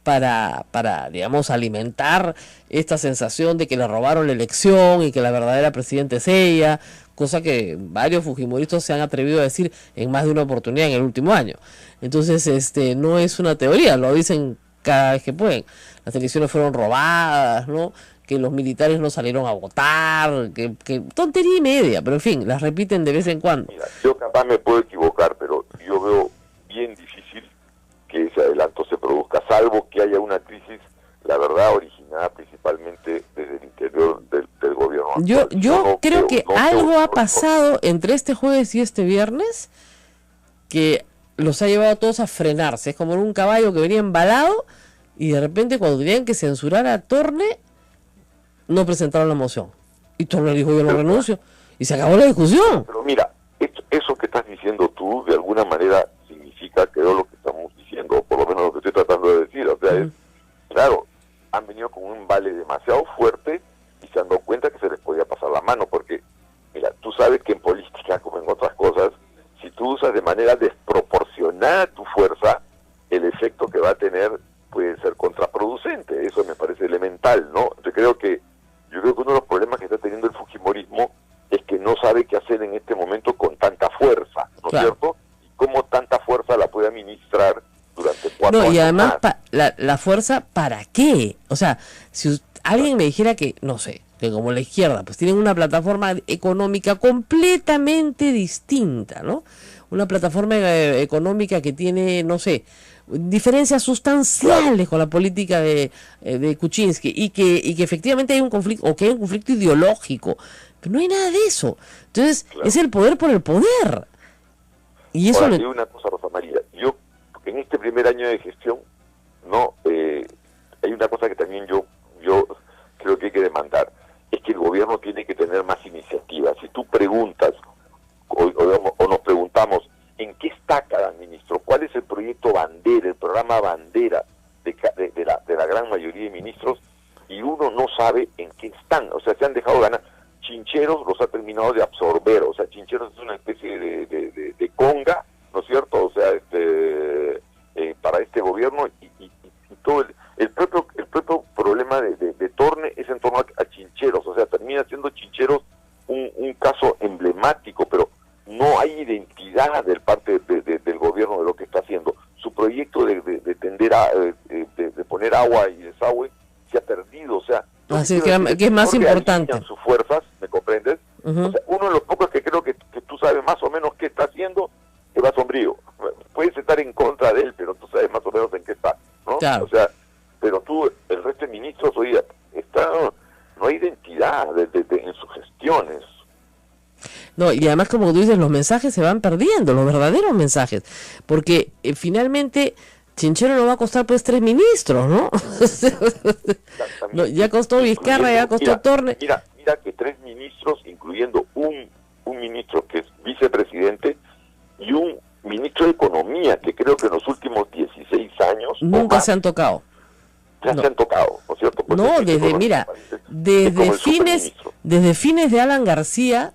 para, digamos, alimentar esta sensación de que le robaron la elección y que la verdadera presidenta es ella, cosa que varios fujimoristas se han atrevido a decir en más de una oportunidad en el último año. Entonces, no es una teoría, lo dicen cada vez que pueden. Las elecciones fueron robadas, ¿no? Que los militares no salieron a votar, que tontería y media, pero en fin, las repiten de vez en cuando. Mira, yo capaz me puedo equivocar, pero yo veo bien difícil que ese adelanto se produzca, salvo que haya una crisis, la verdad, originada principalmente desde el interior del gobierno. Yo creo que algo ha pasado entre este jueves y este viernes que los ha llevado a todos a frenarse. Es como en un caballo que venía embalado y de repente cuando tenían que censurar a Torne, no presentaron la moción. Y Torne dijo, yo no renuncio. Y se acabó la discusión. Pero mira, eso que estás diciendo tú, de alguna manera significa que lo que estamos diciendo, o por lo menos lo que estoy tratando de decir, o sea, es, claro, han venido con un vale demasiado fuerte y se han dado cuenta que se les podía pasar la mano, porque, mira, tú sabes que en política, como en otras cosas, si tú usas de manera desproporcionada tu fuerza, el efecto que va a tener puede ser contraproducente. Eso me parece elemental, ¿no? Yo creo que uno de los problemas que está teniendo el fujimorismo es que no sabe qué hacer en este momento con tanta fuerza, ¿no es cierto? Y cómo tanta fuerza la puede administrar durante 4 años. Y además, la fuerza, ¿para qué? O sea, si alguien me dijera que, no sé, que como la izquierda, pues tienen una plataforma económica completamente distinta, ¿no? Una plataforma económica que tiene, no sé, diferencias sustanciales con la política de Kuczynski y que efectivamente hay un conflicto, o que hay un conflicto ideológico, pero no hay nada de eso. Entonces, es el poder por el poder. Y eso Ahora, una cosa, Rosa María, yo en este primer año de gestión, no hay una cosa que también yo creo que hay que demandar, es que el gobierno tiene que tener más iniciativas. Si tú preguntas o nos preguntamos en qué está cada ministro, cuál es el proyecto bandera, el programa bandera de la gran mayoría de ministros, y uno no sabe en qué están. O sea, se han dejado ganar. Chincheros los ha terminado de absorber. O sea, Chincheros es una especie de conga, ¿no es cierto? O sea, para este gobierno, y todo el propio problema de Torne es en torno a Chincheros. O sea, termina siendo Chincheros un caso emblemático, pero no hay identidad del parte del gobierno de lo que está haciendo. Su proyecto de poner agua y desagüe se ha perdido. O sea, así que es más importante. Sus fuerzas, ¿me comprendes? O sea, uno de los pocos que creo que tú sabes más o menos qué está haciendo, es va Sombrío. Puedes estar en contra de él, pero tú sabes más o menos en qué está, ¿no? Claro. O sea, pero tú, el resto de ministros, oye, no hay identidad en sus gestiones. No, y además, como tú dices, los mensajes se van perdiendo, los verdaderos mensajes, porque finalmente Chinchero no va a costar pues 3 ministros, ¿no? No, ya costó Vizcarra, ya costó Torne. Mira que 3 ministros, incluyendo un ministro que es vicepresidente y un ministro de Economía, que creo que en los últimos 16 años nunca se han tocado. Ya se han tocado, ¿no es cierto? Pues no, desde fines de Alan García,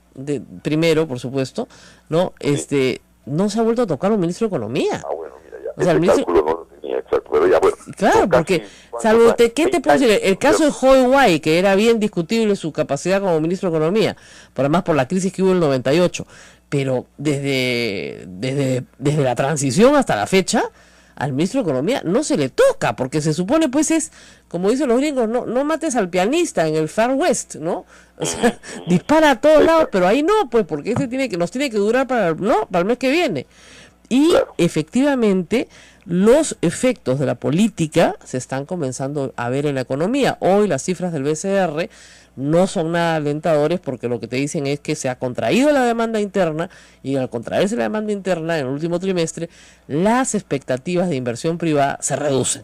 primero, por supuesto, ¿no? Sí. No se ha vuelto a tocar un ministro de Economía. Bueno, mira ya. O sea, el ministro... cálculo no lo tenía exacto, pero ya bueno. Claro, porque, salvo ¿qué te puedo decir? El caso de Joy Guay, que era bien discutible su capacidad como ministro de Economía, además por la crisis que hubo en el 98, pero desde la transición hasta la fecha, al ministro de Economía no se le toca, porque se supone, pues es, como dicen los gringos, no mates al pianista en el Far West, ¿no? O sea, dispara a todos lados, pero ahí no, pues, porque nos tiene que durar para el mes que viene. Y efectivamente los efectos de la política se están comenzando a ver en la economía. Hoy las cifras del BCR no son nada alentadores, porque lo que te dicen es que se ha contraído la demanda interna, y al contraerse la demanda interna en el último trimestre, las expectativas de inversión privada se reducen.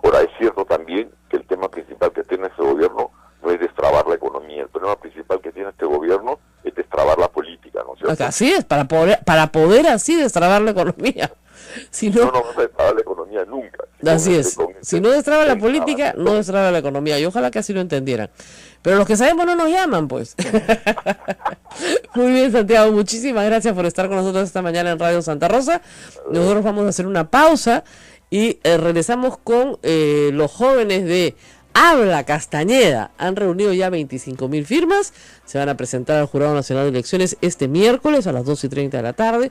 Ahora, es cierto también que el tema principal que tiene este gobierno no es destrabar la economía. El problema principal que tiene este gobierno es destrabar la política, ¿no es cierto? Así es, para poder así destrabar la economía. Si no vas a destrabar la economía nunca. Así es. Si no destraba la política, no destraba la economía. Y ojalá que así lo entendieran. Pero los que sabemos no nos llaman, pues. Muy bien, Santiago. Muchísimas gracias por estar con nosotros esta mañana en Radio Santa Rosa. Nosotros vamos a hacer una pausa y regresamos con los jóvenes de Habla Castañeda. Han reunido ya 25.000 firmas. Se van a presentar al Jurado Nacional de Elecciones este miércoles a las 2:30 de la tarde.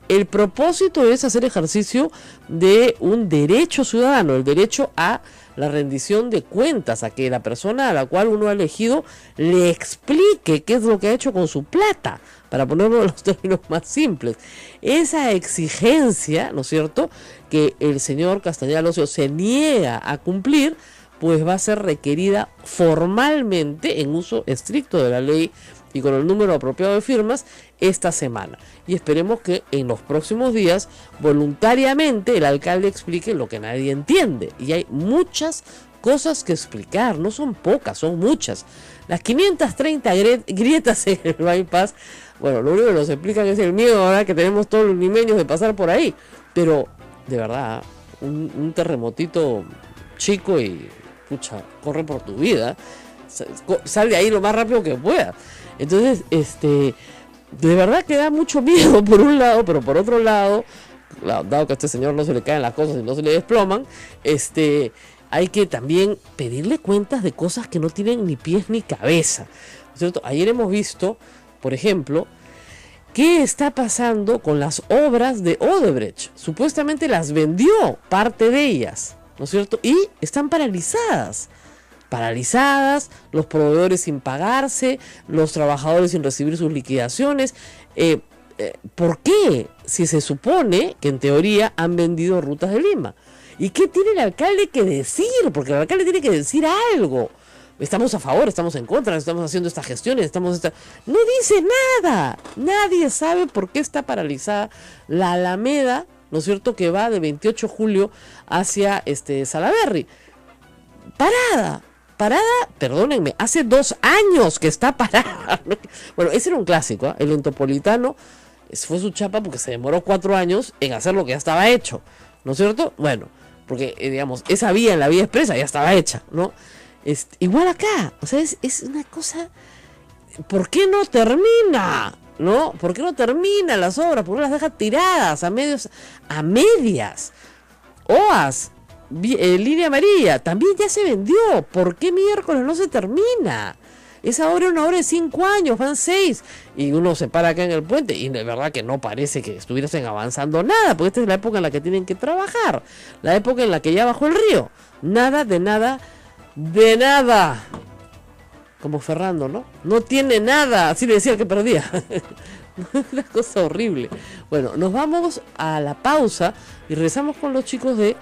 El propósito es hacer ejercicio de un derecho ciudadano, el derecho a la rendición de cuentas, a que la persona a la cual uno ha elegido le explique qué es lo que ha hecho con su plata, para ponerlo en los términos más simples. Esa exigencia, ¿no es cierto?, que el señor Castañeda Locio se niega a cumplir, pues va a ser requerida formalmente, en uso estricto de la ley y con el número apropiado de firmas, esta semana. Y esperemos que en los próximos días, voluntariamente, el alcalde explique lo que nadie entiende. Y hay muchas cosas que explicar, no son pocas, son muchas. Las 530 grietas en el bypass, bueno, lo único que nos explican es el miedo ahora que tenemos todos los limeños de pasar por ahí. Pero, de verdad, un terremotito chico y, pucha, corre por tu vida. Sal de ahí lo más rápido que puedas. Entonces, de verdad que da mucho miedo por un lado, pero por otro lado, dado que a este señor no se le caen las cosas y no se le desploman, hay que también pedirle cuentas de cosas que no tienen ni pies ni cabeza, ¿no es cierto? Ayer hemos visto, por ejemplo, qué está pasando con las obras de Odebrecht. Supuestamente las vendió, parte de ellas, ¿no es cierto? Y están paralizadas, los proveedores sin pagarse, los trabajadores sin recibir sus liquidaciones. ¿Por qué? Si se supone que en teoría han vendido Rutas de Lima. ¿Y qué tiene el alcalde que decir? Porque el alcalde tiene que decir algo. Estamos a favor, estamos en contra, estamos haciendo estas gestiones, no dice nada. Nadie sabe por qué está paralizada la Alameda, ¿no es cierto?, que va de 28 de julio hacia Salaberry. Parada, perdónenme, hace 2 años que está parada. Bueno, ese era un clásico, ¿eh? El Entopolitano fue su chapa porque se demoró 4 años en hacer lo que ya estaba hecho, ¿no es cierto? Bueno, porque, digamos, esa vía en la vía expresa ya estaba hecha, ¿no? Igual acá, o sea, es una cosa. ¿Por qué no termina? ¿No? ¿Por qué no termina las obras? ¿Por qué las deja tiradas a medias? OAS, línea amarilla, también ya se vendió. ¿Por qué miércoles no se termina? Esa obra es una obra de 5 años, van 6. Y uno se para acá en el puente y de verdad que no parece que estuviesen avanzando nada, porque esta es la época en la que tienen que trabajar, la época en la que ya bajó el río. Nada de nada. Como Ferrando, ¿no? No tiene nada, así le decía el que perdía. Una cosa horrible. Bueno, nos vamos a la pausa y regresamos con los chicos, le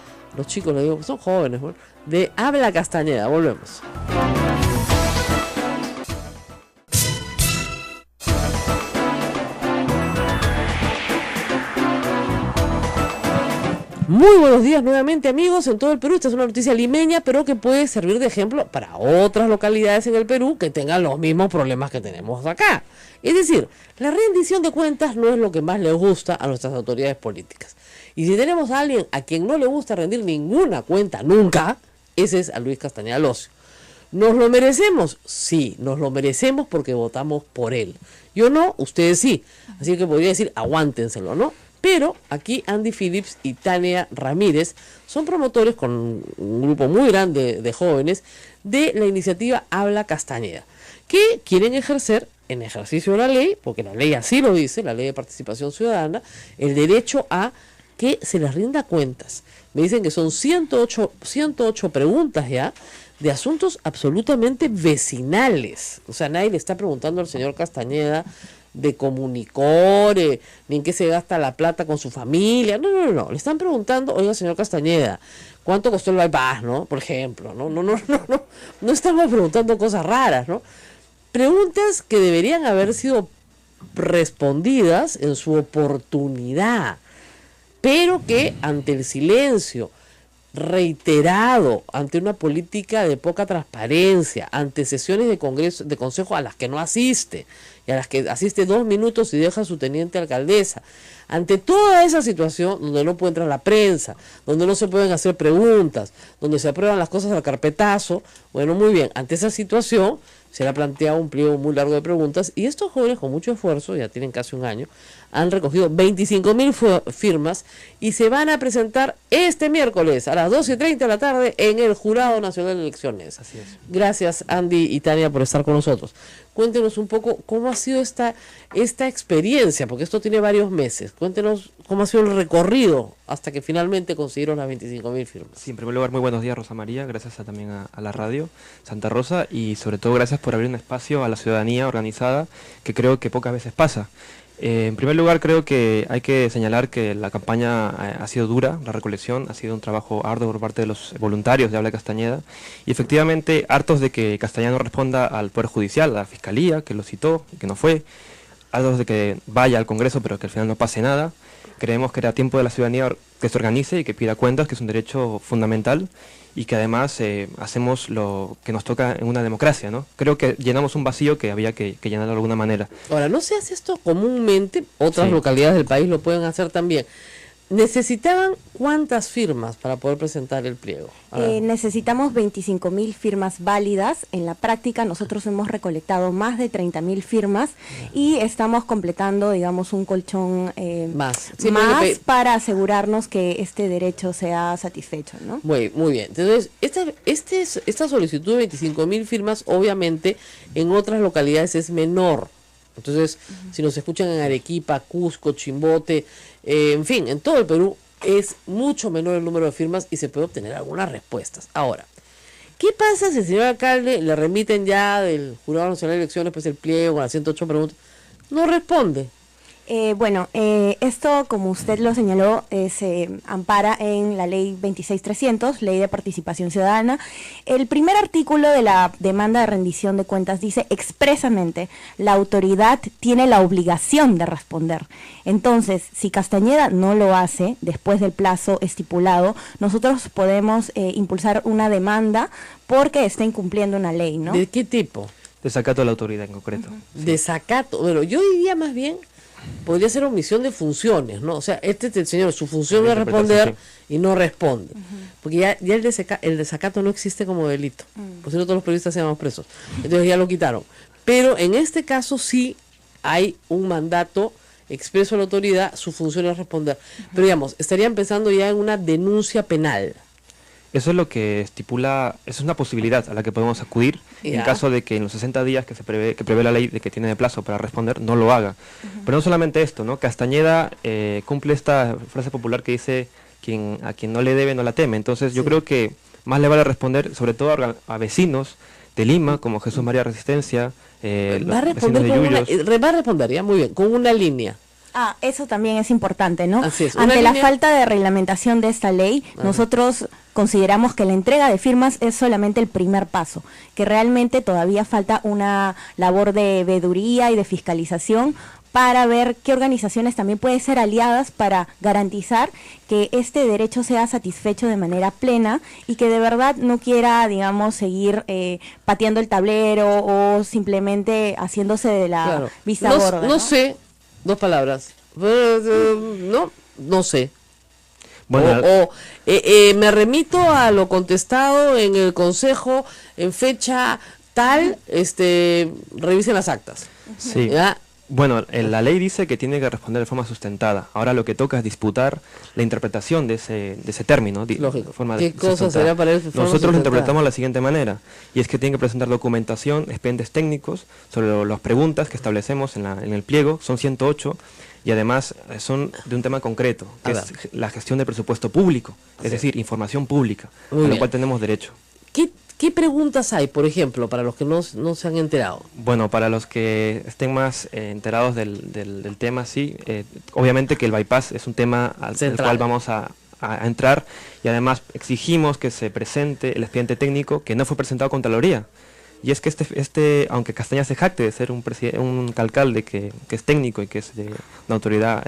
digo, son jóvenes, ¿no?, de Habla Castañeda. Volvemos. Muy buenos días nuevamente, amigos, en todo el Perú. Esta es una noticia limeña, pero que puede servir de ejemplo para otras localidades en el Perú que tengan los mismos problemas que tenemos acá. Es decir, la rendición de cuentas no es lo que más les gusta a nuestras autoridades políticas. Y si tenemos a alguien a quien no le gusta rendir ninguna cuenta nunca, ese es a Luis Castañeda Locio. ¿Nos lo merecemos? Sí, nos lo merecemos porque votamos por él. Yo no, ustedes sí. Así que podría decir, aguántenselo, ¿no? Pero aquí Andy Phillips y Tania Ramírez son promotores con un grupo muy grande de jóvenes de la iniciativa Habla Castañeda, que quieren ejercer, en ejercicio de la ley, porque la ley así lo dice, la ley de participación ciudadana, el derecho a que se les rinda cuentas. Me dicen que son 108 preguntas ya de asuntos absolutamente vecinales. O sea, nadie le está preguntando al señor Castañeda de Comunicore, ni en qué se gasta la plata con su familia. No. Le están preguntando, oiga, señor Castañeda, ¿cuánto costó el bypass, no? Por ejemplo, no estamos preguntando cosas raras, ¿no? Preguntas que deberían haber sido respondidas en su oportunidad, pero que ante el silencio reiterado, ante una política de poca transparencia, ante sesiones de congreso, de consejo a las que no asiste, y a las que asiste 2 minutos y deja a su teniente alcaldesa, ante toda esa situación donde no puede entrar la prensa, donde no se pueden hacer preguntas, donde se aprueban las cosas al carpetazo, bueno, muy bien, ante esa situación se le ha planteado un pliego muy largo de preguntas, y estos jóvenes con mucho esfuerzo, ya tienen casi un año, han recogido 25.000 firmas y se van a presentar este miércoles a las 12:30 de la tarde en el Jurado Nacional de Elecciones. Así es. Gracias, Andy y Tania, por estar con nosotros. Cuéntenos un poco cómo ha sido esta experiencia, porque esto tiene varios meses. Cuéntenos cómo ha sido el recorrido hasta que finalmente consiguieron las 25.000 firmas. Sí, en primer lugar, muy buenos días, Rosa María. Gracias también a la radio Santa Rosa, y sobre todo gracias por abrir un espacio a la ciudadanía organizada, que creo que pocas veces pasa. En primer lugar, creo que hay que señalar que la campaña ha sido dura, la recolección ha sido un trabajo arduo por parte de los voluntarios de Habla Castañeda, y efectivamente hartos de que Castañeda no responda al Poder Judicial, a la Fiscalía, que lo citó y que no fue, hartos de que vaya al Congreso pero que al final no pase nada. Creemos que era tiempo de la ciudadanía que se organice y que pida cuentas, que es un derecho fundamental, y que además hacemos lo que nos toca en una democracia, ¿no? Creo que llenamos un vacío que había que llenarlo de alguna manera. Ahora, no se hace esto comúnmente, otras localidades del país lo pueden hacer también. ¿Necesitaban cuántas firmas para poder presentar el pliego? Necesitamos 25.000 firmas válidas. En la práctica nosotros hemos recolectado más de 30.000 firmas y estamos completando, digamos, un colchón más para asegurarnos que este derecho sea satisfecho, ¿no? Muy bien. Entonces, esta solicitud de 25.000 firmas, obviamente, en otras localidades es menor. Entonces, si nos escuchan en Arequipa, Cusco, Chimbote, en fin, en todo el Perú, es mucho menor el número de firmas y se puede obtener algunas respuestas. Ahora, ¿qué pasa si el señor alcalde le remiten ya del Jurado Nacional de Elecciones, pues el pliego, las 108 preguntas, no responde? Esto, como usted lo señaló, se ampara en la ley 26.300, Ley de Participación Ciudadana. El primer artículo de la demanda de rendición de cuentas dice expresamente: la autoridad tiene la obligación de responder. Entonces, si Castañeda no lo hace después del plazo estipulado, nosotros podemos impulsar una demanda porque está incumpliendo una ley, ¿no? ¿De qué tipo? Desacato de la autoridad en concreto. Sí. Desacato. Bueno, yo diría más bien, podría ser omisión de funciones, ¿no? O sea, el señor, su función es responder y no responde. Porque ya el desacato no existe como delito. Por si no, todos los periodistas se llaman presos. Entonces ya lo quitaron. Pero en este caso sí hay un mandato expreso a la autoridad, su función es responder. Pero digamos, estarían pensando ya en una denuncia penal. Eso es lo que estipula, eso es una posibilidad a la que podemos acudir en caso de que en los 60 días que prevé la ley de que tiene de plazo para responder, no lo haga. Pero no solamente esto, ¿no? Castañeda cumple esta frase popular que dice: a quien no le debe no la teme. Entonces yo creo que más le vale responder, sobre todo a vecinos de Lima, como Jesús María Resistencia, va a responder ya, muy bien, con una línea. Eso también es importante, ¿no? Así es. Ante la falta de reglamentación de esta ley, nosotros consideramos que la entrega de firmas es solamente el primer paso, que realmente todavía falta una labor de veeduría y de fiscalización para ver qué organizaciones también pueden ser aliadas para garantizar que este derecho sea satisfecho de manera plena y que de verdad no quiera, digamos, seguir pateando el tablero o simplemente haciéndose de la vista gorda. No sé. 2 palabras. No sé. Bueno, me remito a lo contestado en el consejo en fecha tal, revisen las actas. Sí. ¿Ya? Bueno, la ley dice que tiene que responder de forma sustentada. Ahora lo que toca es disputar la interpretación de ese término. Lógico. ¿Qué cosa sería para él? Nosotros lo interpretamos de la siguiente manera, y es que tiene que presentar documentación, expedientes técnicos sobre las preguntas que establecemos en el pliego, son 108, y además son de un tema concreto, que es la gestión del presupuesto público, es decir, información pública, a la cual tenemos derecho. ¿Qué preguntas hay, por ejemplo, para los que no se han enterado? Bueno, para los que estén más enterados del tema, sí, obviamente que el bypass es un tema al cual vamos a entrar, y además exigimos que se presente el expediente técnico que no fue presentado a Contraloría. Y es que aunque Castañeda se jacte de ser un alcalde que es técnico y que es de una autoridad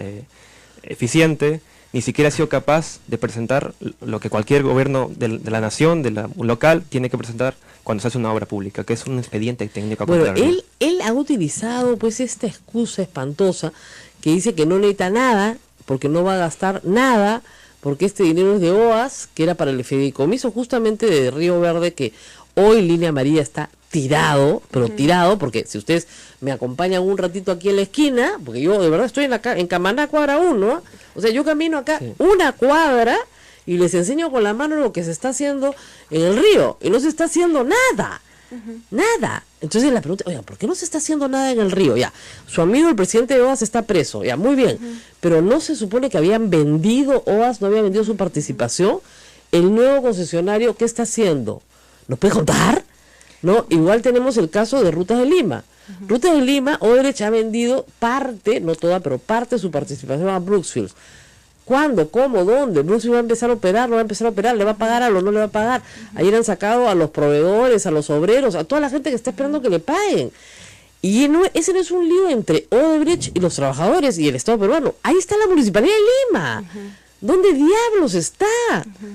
eficiente, ni siquiera ha sido capaz de presentar lo que cualquier gobierno de la nación, local, tiene que presentar cuando se hace una obra pública, que es un expediente técnico. Bueno, él ha utilizado pues esta excusa espantosa que dice que no necesita nada, porque no va a gastar nada, porque este dinero es de OAS, que era para el fideicomiso justamente de Río Verde, que hoy Línea Amarilla está tirado, pero tirado, porque si ustedes me acompañan un ratito aquí en la esquina, porque yo de verdad estoy en Camaná cuadra 1, o sea, yo camino acá una cuadra y les enseño con la mano lo que se está haciendo en el río, y no se está haciendo nada, nada. Entonces la pregunta, oiga, ¿por qué no se está haciendo nada en el río? Ya, su amigo el presidente de OAS está preso, ya, muy bien, pero no se supone que habían vendido, OAS no había vendido su participación. El nuevo concesionario, ¿qué está haciendo? ¿Nos puede contar? ¿No? Igual tenemos el caso de Rutas de Lima. Rutas de Lima, Odebrecht ha vendido parte, no toda, pero parte de su participación a Brooksfield. ¿Cuándo? ¿Cómo? ¿Dónde? Brooksfield va a empezar a operar, no va a empezar a operar, le va a pagar algo, no le va a pagar. Ayer han sacado a los proveedores, a los obreros, a toda la gente que está esperando que le paguen. Y ese no es un lío entre Odebrecht y los trabajadores y el Estado peruano. Ahí está la Municipalidad de Lima. ¿Dónde diablos está?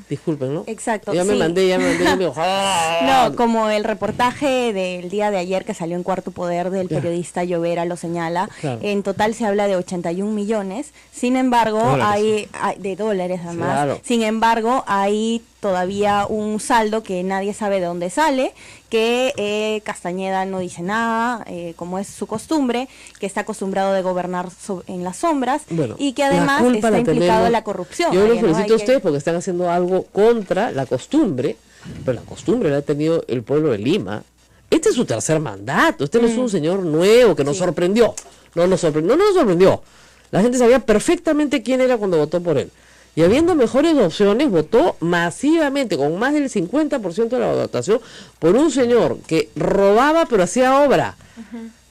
Disculpen, ¿no? Exacto. Ya me mandé, y me dijo, no, como el reportaje del día de ayer que salió en Cuarto Poder del periodista Llovera lo señala, en total se habla de 81 millones, sin embargo, hay de dólares además, sin embargo, hay todavía un saldo que nadie sabe de dónde sale, que Castañeda no dice nada, como es su costumbre, que está acostumbrado de gobernar en las sombras, y que además está implicado en la corrupción. Yo los felicito a ustedes porque están haciendo algo contra la costumbre, pero la costumbre la ha tenido el pueblo de Lima. Este es su tercer mandato, este no es un señor nuevo que nos sorprendió, no nos sorprendió. La gente sabía perfectamente quién era cuando votó por él. Y habiendo mejores opciones, votó masivamente, con más del 50% de la votación, por un señor que robaba pero hacía obra.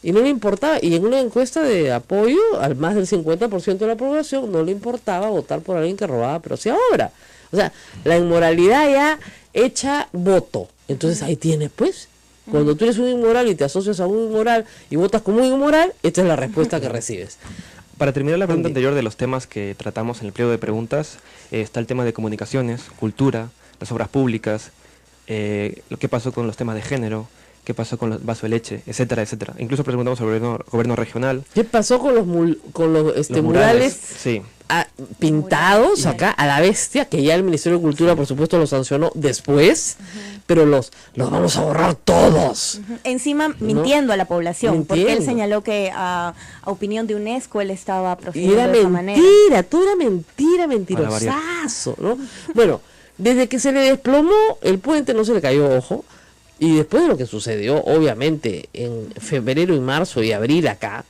Y no le importaba, y en una encuesta de apoyo, al más del 50% de la población, no le importaba votar por alguien que robaba pero hacía obra. O sea, la inmoralidad ya hecha voto. Entonces ahí tienes, pues, cuando tú eres un inmoral y te asocias a un inmoral y votas como un inmoral, esta es la respuesta que recibes. Para terminar la pregunta anterior de los temas que tratamos en el pliego de preguntas, está el tema de comunicaciones, cultura, las obras públicas, lo que pasó con los temas de género, qué pasó con los vasos de leche, etcétera, etcétera. Incluso preguntamos sobre el gobierno regional. ¿Qué pasó con los murales pintados acá a la bestia, que ya el Ministerio de Cultura por supuesto los sancionó después, pero los vamos a borrar todos? Encima mintiendo a la población, porque él señaló que a opinión de UNESCO él estaba procediendo de esa manera. Todo era mentira, mentirosazo, ¿no? Bueno, desde que se le desplomó el puente, no se le cayó ojo, y después de lo que sucedió, obviamente, en febrero y marzo y abril acá,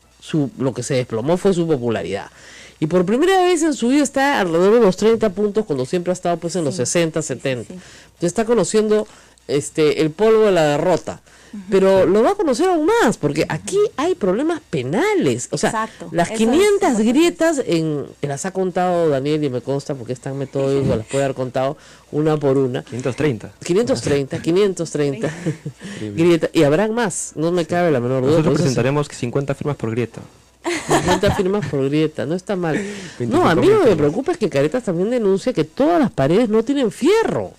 lo que se desplomó fue su popularidad. Y por primera vez en su vida está alrededor de los 30 puntos, cuando siempre ha estado pues en los 60, 70. Entonces está conociendo el polvo de la derrota. Pero lo va a conocer aún más, porque aquí hay problemas penales. O sea, las 500 grietas, las ha contado Daniel y me consta, porque es tan metódico, las puede haber contado una por una. 530 grietas, y habrán más, no me cabe la menor duda. Nosotros presentaremos 50 firmas por grieta. 50 firmas por grieta, no está mal. No, a mí lo que me preocupa es que Caretas también denuncia que todas las paredes no tienen fierro.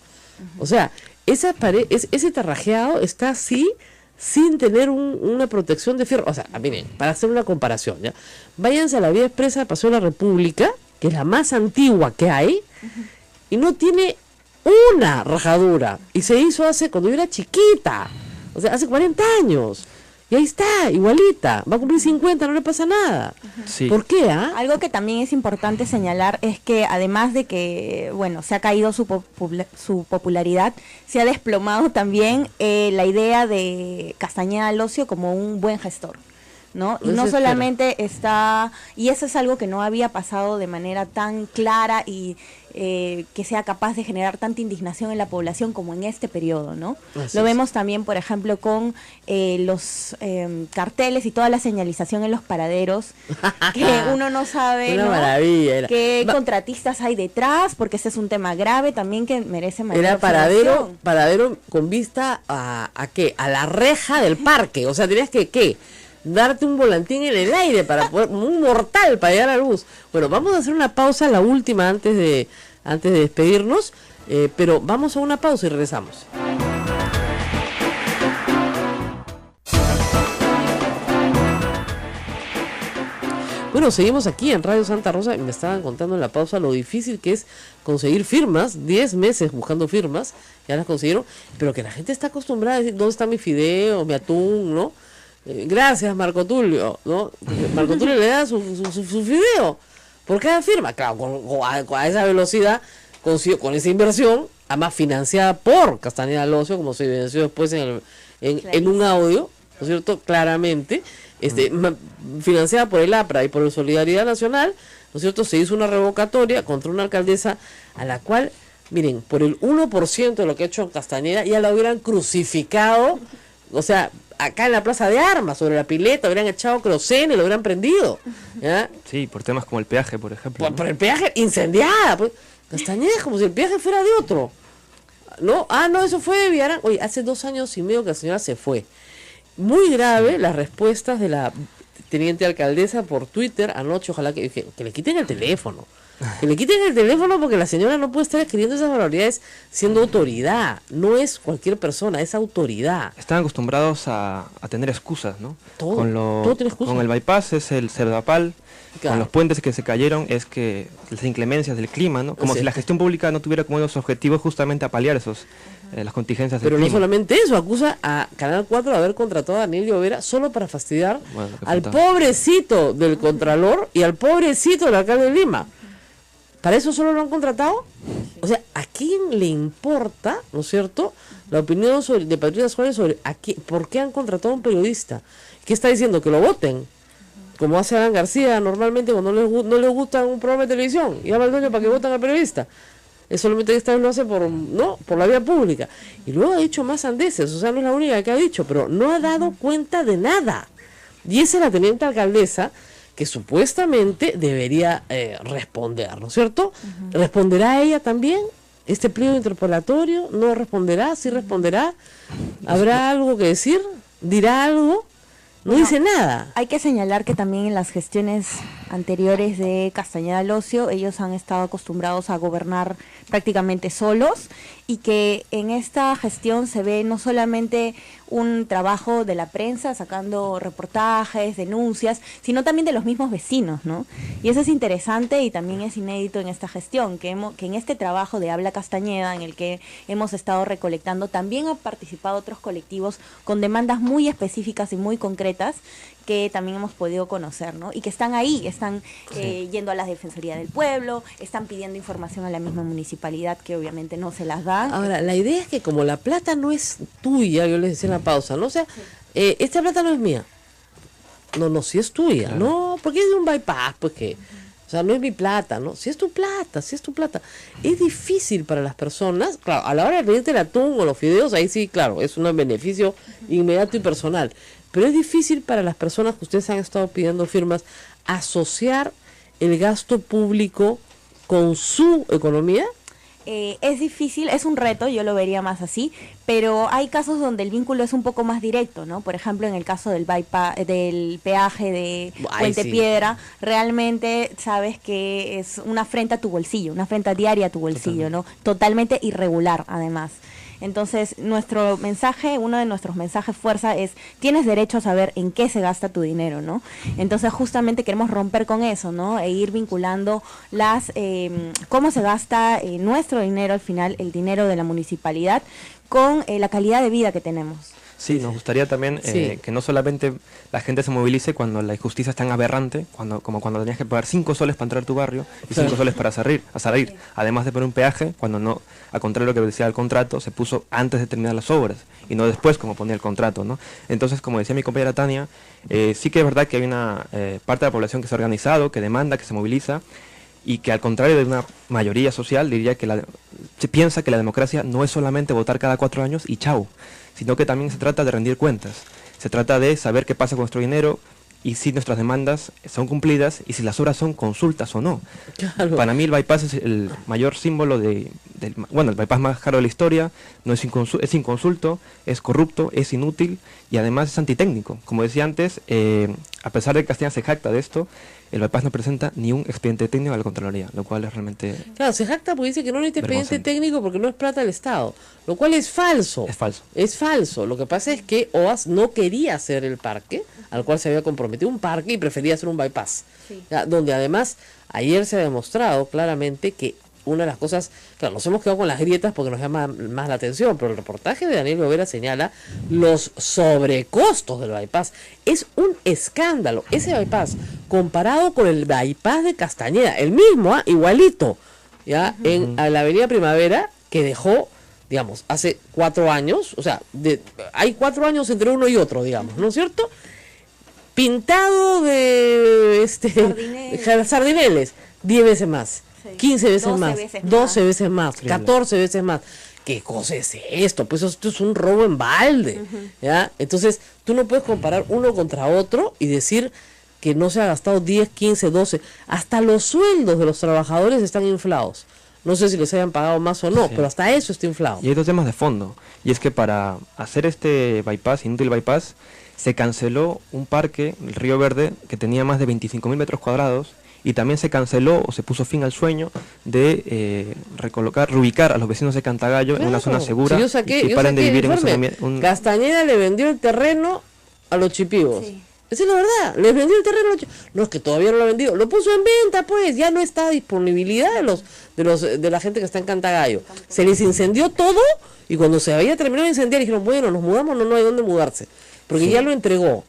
O sea, esa pared, ese tarrajeado está así, sin tener una protección de fierro. O sea, miren, para hacer una comparación, ¿ya? Váyanse a la vía expresa de Paseo de la República, que es la más antigua que hay, y no tiene una rajadura. Y se hizo cuando yo era chiquita, o sea, hace 40 años. Y ahí está, igualita, va a cumplir 50, no le pasa nada. ¿Por qué? Algo que también es importante señalar es que además de que, se ha caído su popularidad, se ha desplomado también la idea de Castañeda Alosio como un buen gestor. ¿no? Y no solamente está, y eso es algo que no había pasado de manera tan clara y que sea capaz de generar tanta indignación en la población como en este periodo, ¿no? Lo vemos también, por ejemplo, con los carteles y toda la señalización en los paraderos, que uno no sabe, una ¿no? maravilla qué contratistas hay detrás, porque este es un tema grave también que merece mayor observación. Paradero con vista a ¿qué? A la reja del parque, o sea, tenías que, ¿qué? Darte un volantín en el aire para poder, un mortal para llegar al bus. Bueno, vamos a hacer una pausa, la última antes de despedirnos, pero vamos a una pausa y regresamos. Bueno, seguimos aquí en Radio Santa Rosa y me estaban contando en la pausa lo difícil que es conseguir firmas, 10 meses buscando firmas, ya las consiguieron, pero que la gente está acostumbrada a decir, ¿dónde está mi fideo, mi atún, no? Gracias, Marco Tulio, ¿no? Marco Tulio le da su fideo por cada firma, claro, con esa velocidad, con esa inversión, además financiada por Castañeda Locio, como se evidenció después en un audio, ¿no es cierto? Claramente, financiada por el APRA y por el Solidaridad Nacional, ¿no es cierto? Se hizo una revocatoria contra una alcaldesa a la cual, miren, por el 1% de lo que ha hecho Castañeda ya la hubieran crucificado, o sea, acá en la Plaza de Armas, sobre la pileta, hubieran echado queroseno y lo hubieran prendido, ¿ya? Sí, por temas como el peaje, por ejemplo. Por el peaje, incendiada. Pues, Castañeda es como si el peaje fuera de otro. ¿No? No, eso fue de Villarán. Oye, hace 2 años y medio que la señora se fue. Muy grave las respuestas de la teniente alcaldesa por Twitter anoche, ojalá que le quiten el teléfono. Que le quiten el teléfono porque la señora no puede estar escribiendo esas barbaridades siendo autoridad. No es cualquier persona, es autoridad. Están acostumbrados a tener excusas, ¿no? Todo tiene excusas. Con el bypass es el Cerdapal, claro. Con los puentes que se cayeron es que las inclemencias del clima, ¿no? Como si la gestión pública no tuviera como unos objetivos justamente a paliar esos las contingencias del clima. Pero no solamente eso, acusa a Canal 4 de haber contratado a Daniel Llovera solo para fastidiar al pobrecito del Contralor y al pobrecito del alcalde de Lima. ¿Para eso solo lo han contratado? O sea, ¿a quién le importa, no es cierto, la opinión de Patricia Suárez sobre por qué han contratado a un periodista? ¿Qué está diciendo? Que lo voten, como hace Adán García normalmente cuando no les gusta un programa de televisión, y llama al dueño para que voten al periodista. Es solamente que esta vez lo hace por la vía pública. Y luego ha dicho más sandeces, o sea, no es la única que ha dicho, pero no ha dado cuenta de nada. Y esa es la teniente alcaldesa que supuestamente debería responder, ¿no es cierto? ¿Responderá ella también este pliego interpelatorio? ¿No responderá? ¿Sí responderá? ¿Habrá algo que decir? ¿Dirá algo? No dice nada. Hay que señalar que también en las gestiones anteriores de Castañeda Locio, ellos han estado acostumbrados a gobernar prácticamente solos y que en esta gestión se ve no solamente un trabajo de la prensa sacando reportajes, denuncias, sino también de los mismos vecinos, ¿no? Y eso es interesante y también es inédito en esta gestión, que en este trabajo de Habla Castañeda, en el que hemos estado recolectando, también han participado otros colectivos con demandas muy específicas y muy concretas que también hemos podido conocer, ¿no? Y que están ahí, están yendo a la Defensoría del Pueblo, están pidiendo información a la misma municipalidad que obviamente no se las dan. Ahora, la idea es que como la plata no es tuya, yo les decía en la pausa, ¿no? O sea, esta plata no es mía. No, si es tuya, claro. No, porque es de un bypass, pues que... O sea, no es mi plata, ¿no? Si es tu plata, si es tu plata. Es difícil para las personas, claro, a la hora de pedirte el atún o los fideos, ahí sí, claro, es un beneficio inmediato y personal. Pero es difícil para las personas que ustedes han estado pidiendo firmas asociar el gasto público con su economía. Es difícil, es un reto, yo lo vería más así, pero hay casos donde el vínculo es un poco más directo, ¿no? Por ejemplo, en el caso del peaje de Puente Piedra, realmente sabes que es una afrenta a tu bolsillo, una afrenta diaria a tu bolsillo, ¿no? Totalmente irregular, además. Entonces, nuestro mensaje, uno de nuestros mensajes fuerza es, tienes derecho a saber en qué se gasta tu dinero, ¿no? Entonces, justamente queremos romper con eso, ¿no? E ir vinculando cómo se gasta nuestro dinero, al final, el dinero de la municipalidad, con la calidad de vida que tenemos. Sí, nos gustaría también que no solamente la gente se movilice cuando la injusticia es tan aberrante, como cuando tenías que pagar 5 soles para entrar a tu barrio y 5 soles para salir, además de poner un peaje, cuando no, al contrario de lo que decía el contrato, se puso antes de terminar las obras y no después como ponía el contrato, ¿no? Entonces, como decía mi compañera Tania, sí que es verdad que hay una parte de la población que se ha organizado, que demanda, que se moviliza, y que al contrario de una mayoría social diría que se piensa que la democracia no es solamente votar cada 4 años y chau, sino que también se trata de rendir cuentas, se trata de saber qué pasa con nuestro dinero y si nuestras demandas son cumplidas y si las obras son consultas o no. Claro. Para mí el bypass es el mayor símbolo el bypass más caro de la historia, no es inconsulto, es corrupto, es inútil y además es antitécnico. Como decía antes, a pesar de que Castañeda se jacta de esto, el bypass no presenta ni un expediente técnico a la Contraloría, lo cual es realmente... Claro, se jacta porque dice que no necesita expediente técnico porque no es plata del Estado, lo cual es falso. Es falso. Es falso. Lo que pasa es que OAS no quería hacer el parque, al cual se había comprometido un parque y prefería hacer un bypass. Sí. Donde además ayer se ha demostrado claramente que una de las cosas, claro, nos hemos quedado con las grietas porque nos llama más la atención, pero el reportaje de Daniel Lovera señala los sobrecostos del bypass. Es un escándalo ese bypass comparado con el bypass de Castañeda, el mismo, igualito, ya en la Avenida Primavera, que dejó, digamos, hace 4 años, o sea, hay 4 años entre uno y otro, digamos, ¿no es cierto? Pintado de sardineles, 10 veces más. 15 veces más, 12 veces más, 14 veces más. ¿Qué cosa es esto? Pues esto es un robo en balde, ¿ya? Entonces, tú no puedes comparar uno contra otro y decir que no se ha gastado 10, 15, 12. Hasta los sueldos de los trabajadores están inflados. No sé si les hayan pagado más o no, pero hasta eso está inflado. Y hay 2 temas de fondo. Y es que para hacer este bypass, inútil bypass, se canceló un parque, el Río Verde, que tenía más de 25.000 metros cuadrados, y también se canceló o se puso fin al sueño de reubicar a los vecinos de Cantagallo en una zona segura y paren de vivir en Castañeda le vendió el terreno a los chipivos. Sí. Esa es la verdad, les vendió el terreno a los chipivos. No, es que todavía no lo ha vendido, lo puso en venta, pues, ya no está a disponibilidad de la gente que está en Cantagallo. Se les incendió todo y cuando se había terminado de incendiar dijeron, bueno, nos mudamos, no hay dónde mudarse. Porque ya lo entregó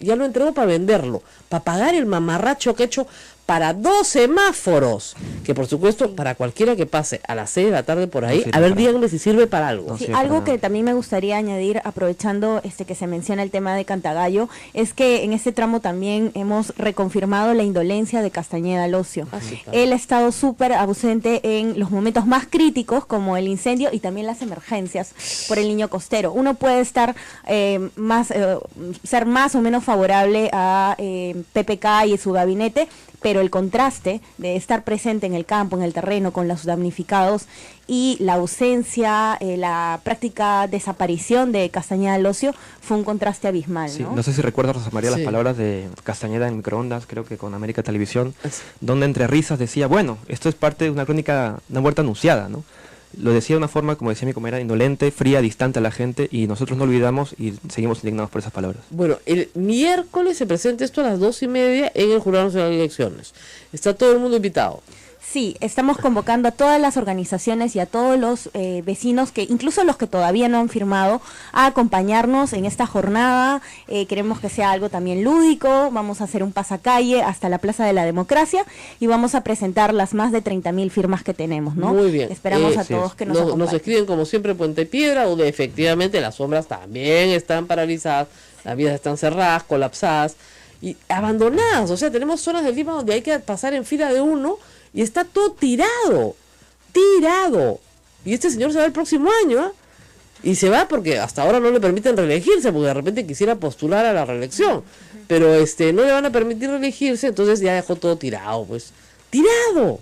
para venderlo, para pagar el mamarracho que ha hecho para 2 semáforos, que por supuesto para cualquiera que pase a las 6 de la tarde por ahí, a ver, díganme si sirve para algo. Sí, algo que también me gustaría añadir, aprovechando que se menciona el tema de Cantagallo, es que en este tramo también hemos reconfirmado la indolencia de Castañeda al ocio. Sí, claro. Él ha estado súper ausente en los momentos más críticos, como el incendio y también las emergencias por el niño costero. Uno puede estar ser más o menos favorable a PPK y su gabinete, pero el contraste de estar presente en el campo, en el terreno, con los damnificados y la ausencia, la práctica desaparición de Castañeda al ocio fue un contraste abismal, ¿no? Sí, no sé si recuerdas, Rosa María, las palabras de Castañeda en Microondas, creo que con América Televisión, donde entre risas decía, bueno, esto es parte de una crónica, una muerte anunciada, ¿no? Lo decía de una forma, como decía mi compañera, indolente, fría, distante a la gente, y nosotros no olvidamos y seguimos indignados por esas palabras. Bueno, el miércoles se presenta esto a las 2:30 en el Jurado Nacional de Elecciones. Está todo el mundo invitado. Sí, estamos convocando a todas las organizaciones y a todos los vecinos, que incluso los que todavía no han firmado, a acompañarnos en esta jornada. Queremos que sea algo también lúdico. Vamos a hacer un pasacalle hasta la Plaza de la Democracia y vamos a presentar las más de 30.000 firmas que tenemos, ¿no? Muy bien. Esperamos a todos que nos acompañen. Nos escriben como siempre Puente Piedra, donde efectivamente las sombras también están paralizadas, las vías están cerradas, colapsadas y abandonadas. O sea, tenemos zonas del Lima donde hay que pasar en fila de uno y está todo tirado. Y este señor se va el próximo año, ¿eh? Y se va porque hasta ahora no le permiten reelegirse, porque de repente quisiera postular a la reelección. Pero no le van a permitir reelegirse, entonces ya dejó todo tirado, pues. ¡Tirado!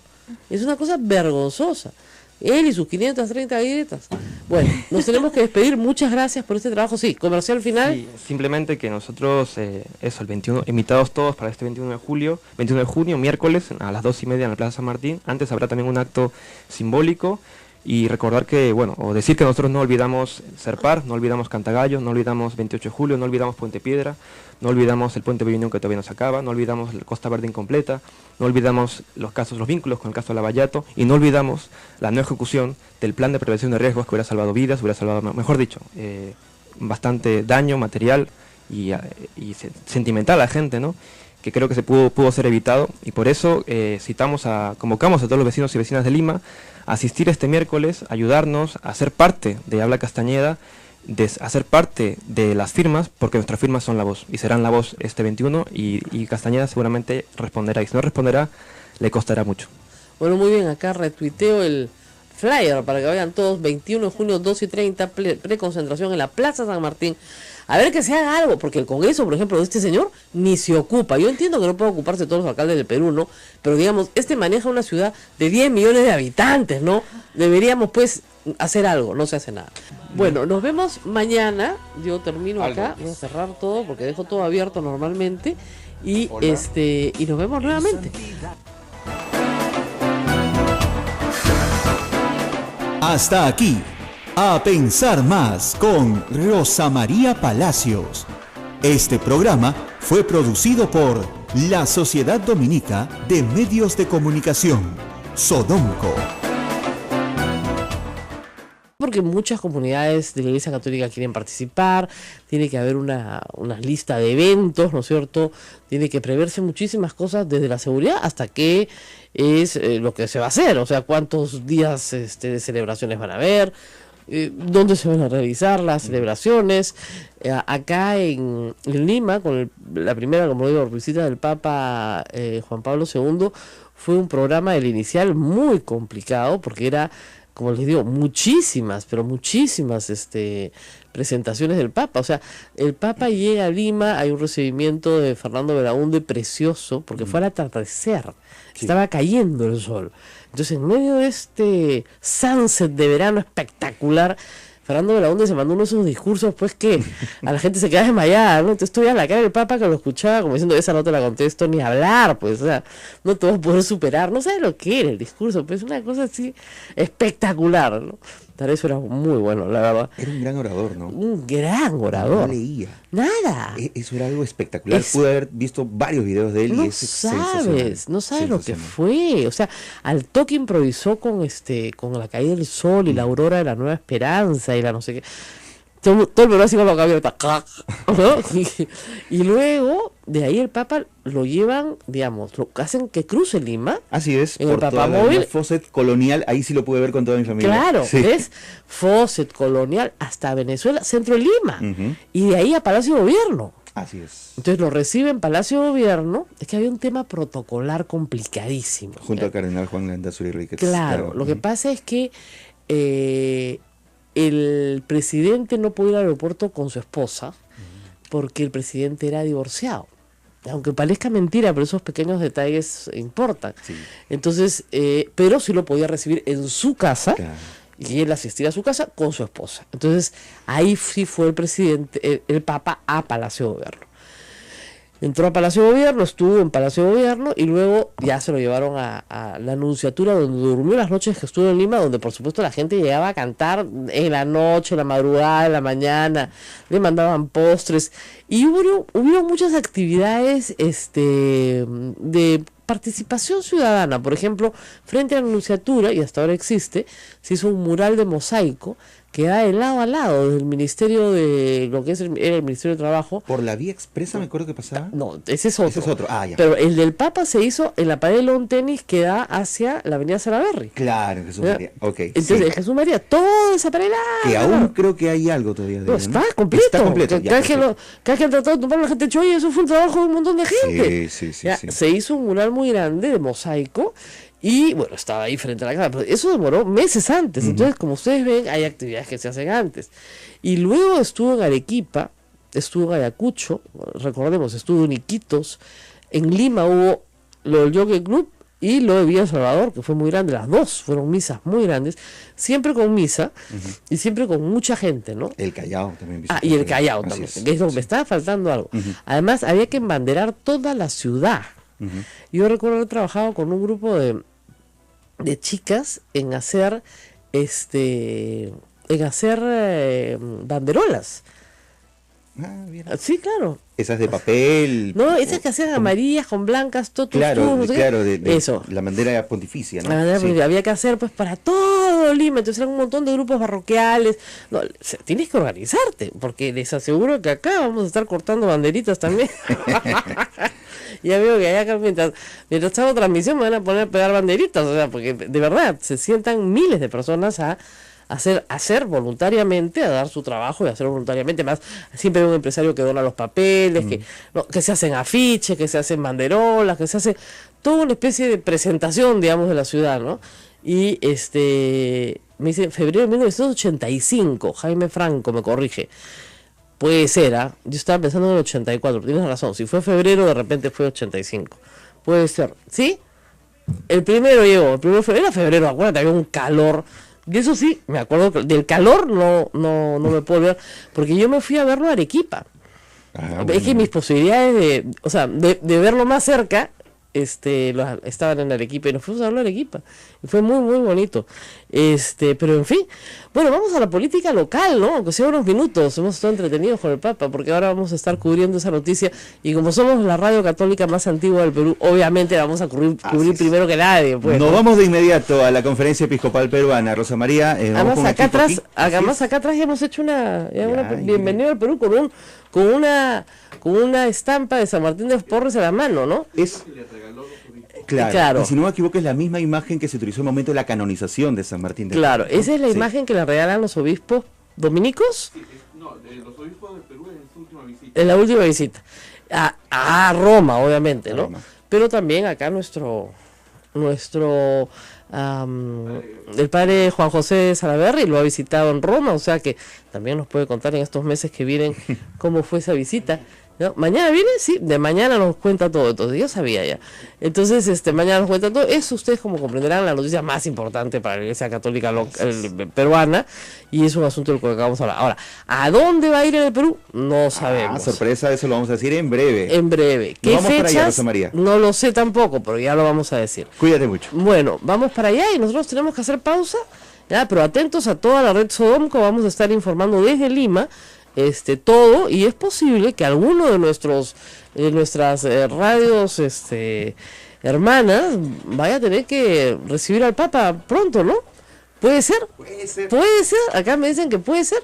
Es una cosa vergonzosa. Él y sus 530 grietas. Bueno, nos tenemos que despedir. Muchas gracias por este trabajo. Sí, comercial final. Sí, simplemente que nosotros, el 21, invitados todos para este 21 de junio, miércoles, a las 2:30 en la Plaza San Martín. Antes habrá también un acto simbólico. Y recordar que, bueno, o decir que nosotros no olvidamos Serpar, no olvidamos Cantagallo, no olvidamos 28 de julio, no olvidamos Puente Piedra, no olvidamos el Puente Bebiñón que todavía no se acaba, no olvidamos la Costa Verde incompleta, no olvidamos los vínculos con el caso de Lavallato y no olvidamos la no ejecución del plan de prevención de riesgos que hubiera salvado vidas, hubiera salvado, mejor dicho, bastante daño material y sentimental a la gente, ¿no? Que creo que se pudo ser evitado, y por eso convocamos a todos los vecinos y vecinas de Lima a asistir este miércoles, ayudarnos a ser parte de Habla Castañeda, a ser parte de las firmas, porque nuestras firmas son la voz, y serán la voz este 21, y Castañeda seguramente responderá, y si no responderá, le costará mucho. Bueno, muy bien, acá retuiteo el flyer para que vayan todos, 21 de junio, 2:30, preconcentración en la Plaza San Martín. A ver que se haga algo, porque el Congreso, por ejemplo, de este señor, ni se ocupa. Yo entiendo que no puede ocuparse todos los alcaldes del Perú, ¿no? Pero digamos, maneja una ciudad de 10 millones de habitantes, ¿no? Deberíamos, pues, hacer algo, no se hace nada. Bueno, nos vemos mañana. Yo termino acá, voy a cerrar todo, porque dejo todo abierto normalmente. Y y nos vemos nuevamente. Hasta aquí, A Pensar Más con Rosa María Palacios. Este programa fue producido por la Sociedad Dominica de Medios de Comunicación, Sodomco. Porque muchas comunidades de la Iglesia Católica quieren participar, tiene que haber una lista de eventos, ¿no es cierto? Tiene que preverse muchísimas cosas, desde la seguridad hasta qué es lo que se va a hacer, o sea, cuántos días de celebraciones van a haber, dónde se van a realizar las celebraciones. Acá en Lima, con la primera, como digo, visita del Papa Juan Pablo II, fue un programa del inicial muy complicado, porque era, como les digo, muchísimas presentaciones del Papa. O sea, el Papa llega a Lima, hay un recibimiento de Fernando Belaúnde precioso, porque fue al atardecer, estaba cayendo el sol. Entonces, en medio de este sunset de verano espectacular, Fernando Belaúnde se mandó uno de esos discursos, pues, que a la gente se queda desmayada, ¿no? Entonces estoy a la cara del Papa, que lo escuchaba como diciendo, esa no te la contesto ni hablar, pues, o sea, no te vas a poder superar, no sabes lo que era el discurso, pues, una cosa así espectacular, ¿no? Tal vez era muy bueno, la verdad. Era un gran orador, ¿no? Un gran orador. No leía. Nada. Eso era algo espectacular. Pude haber visto varios videos de él y es sensacional. No sabes lo que fue. O sea, al toque improvisó con la caída del sol y la aurora de la nueva esperanza y la no sé qué. Todo el programa así con la boca abierta, ¿no? Y luego, de ahí el Papa lo llevan, digamos, lo hacen que cruce Lima. Así es, en por el toda Papamóvil. la Fawcett colonial, ahí sí lo pude ver con toda mi familia. Claro, sí. ¿ves? Fawcett colonial hasta Venezuela, centro de Lima. Y de ahí a Palacio de Gobierno. Así es. Entonces lo recibe en Palacio de Gobierno. Es que había un tema protocolar complicadísimo. Junto al cardenal Juan Landazuri Ríquez. Claro, lo que pasa es que el presidente no pudo ir al aeropuerto con su esposa porque el presidente era divorciado. Aunque parezca mentira, pero esos pequeños detalles importan. Sí. Entonces, pero sí lo podía recibir en su casa. Claro. Y él asistía a su casa con su esposa. Entonces, ahí sí fue el presidente, el Papa, a Palacio de Gobierno. Entró a Palacio de Gobierno, estuvo en Palacio de Gobierno y luego ya se lo llevaron a la Nunciatura, donde durmió las noches que estuvo en Lima, donde por supuesto la gente llegaba a cantar en la noche, en la madrugada, en la mañana, le mandaban postres y hubo muchas actividades de participación ciudadana. Por ejemplo, frente a la Nunciatura, y hasta ahora existe, se hizo un mural de mosaico que da de lado a lado del Ministerio de lo que era el Ministerio de Trabajo. ¿Por la vía expresa me acuerdo que pasaba? No, ese es otro. Ese es otro. Ah, ya. Pero el del Papa se hizo en la pared de lawn tenis que da hacia la avenida Salaberry. Claro, en Jesús María. Ok. Entonces, en Jesús María, toda esa pared. Que aún creo que hay algo todavía de no, él, está completo. Está completo. Cada vez que han tratado de tomar, la gente ha dicho, oye, eso fue un trabajo de un montón de gente. Sí. Se hizo un mural muy grande de mosaico. Y bueno, estaba ahí frente a la casa, pero eso demoró meses antes. Entonces, como ustedes ven, hay actividades que se hacen antes. Y luego estuvo en Arequipa, estuvo en Ayacucho, recordemos, estuvo en Iquitos, en Lima hubo lo del Jockey Club y lo de Villa Salvador, que fue muy grande. Las dos fueron misas muy grandes, siempre con misa y siempre con mucha gente, ¿no? El Callao también. Y el Callao también, que es donde me estaba faltando algo. Además, había que embanderar toda la ciudad. Yo recuerdo haber trabajado con un grupo de chicas en hacer banderolas. Sí, claro. Esas de papel. No, esas que hacían amarillas con blancas, todos claro, no sé claro, de eso. La bandera pontificia, ¿no? La bandera pontificia, había que hacer pues para todo Lima, entonces eran un montón de grupos parroquiales. No, tienes que organizarte, porque les aseguro que acá vamos a estar cortando banderitas también. Ya veo que allá mientras hago transmisión me van a poner a pegar banderitas, o sea, porque de verdad se sientan miles de personas a hacer voluntariamente, a dar su trabajo y hacer voluntariamente. Más siempre hay un empresario que dona los papeles, que se hacen afiches, que se hacen banderolas, que se hace toda una especie de presentación, digamos, de la ciudad, ¿no? Y me dice, febrero de 1985, Jaime Franco me corrige. Puede ser, yo estaba pensando en el 84, tienes razón, si fue febrero de repente fue 85. Puede ser, ¿sí? El primero llegó, el primero era febrero, acuérdate, había un calor. Y eso sí, me acuerdo que del calor no me puedo olvidar, porque yo me fui a verlo a Arequipa. Es que mis posibilidades de verlo más cerca, estaban en Arequipa y nos fuimos a verlo a Arequipa. Y fue muy, muy bonito. Pero en fin, bueno, vamos a la política local, ¿no? Aunque sea unos minutos, hemos estado entretenidos con el Papa, porque ahora vamos a estar cubriendo esa noticia, y como somos la radio católica más antigua del Perú, obviamente la vamos a cubrir primero que nadie. Pues, Nos vamos de inmediato a la Conferencia Episcopal Peruana, Rosa María. Además acá atrás ya hemos hecho una bienvenida al Perú con una estampa de San Martín de Porres a la mano, ¿no? Claro. Y si no me equivoco, es la misma imagen que se utilizó en el momento de la canonización de San Martín de Porres. Claro, esa es la imagen que le regalan los obispos dominicos. Sí, los obispos de Perú en su última visita. En la última visita. A Roma, obviamente, ¿no? Roma. Pero también acá nuestro el padre Juan José Salaverry lo ha visitado en Roma, o sea que también nos puede contar en estos meses que vienen cómo fue esa visita, ¿no? Mañana viene, sí, de mañana nos cuenta todo, entonces yo sabía ya. Entonces, mañana nos cuenta todo. Es, ustedes como comprenderán, la noticia más importante para la Iglesia Católica peruana, y es un asunto del que vamos a hablar. Ahora, ¿a dónde va a ir en el Perú? No sabemos. Sorpresa, eso lo vamos a decir en breve. En breve. ¿Qué vamos fechas? Para allá, Rosa María. No lo sé tampoco, pero ya lo vamos a decir. Cuídate mucho. Bueno, vamos para allá y nosotros tenemos que hacer pausa, ya, pero atentos a toda la red Sodomco, vamos a estar informando desde Lima todo, y es posible que alguno de nuestras radios hermanas vaya a tener que recibir al Papa pronto, ¿no? ¿Puede ser? Puede ser, acá me dicen que puede ser,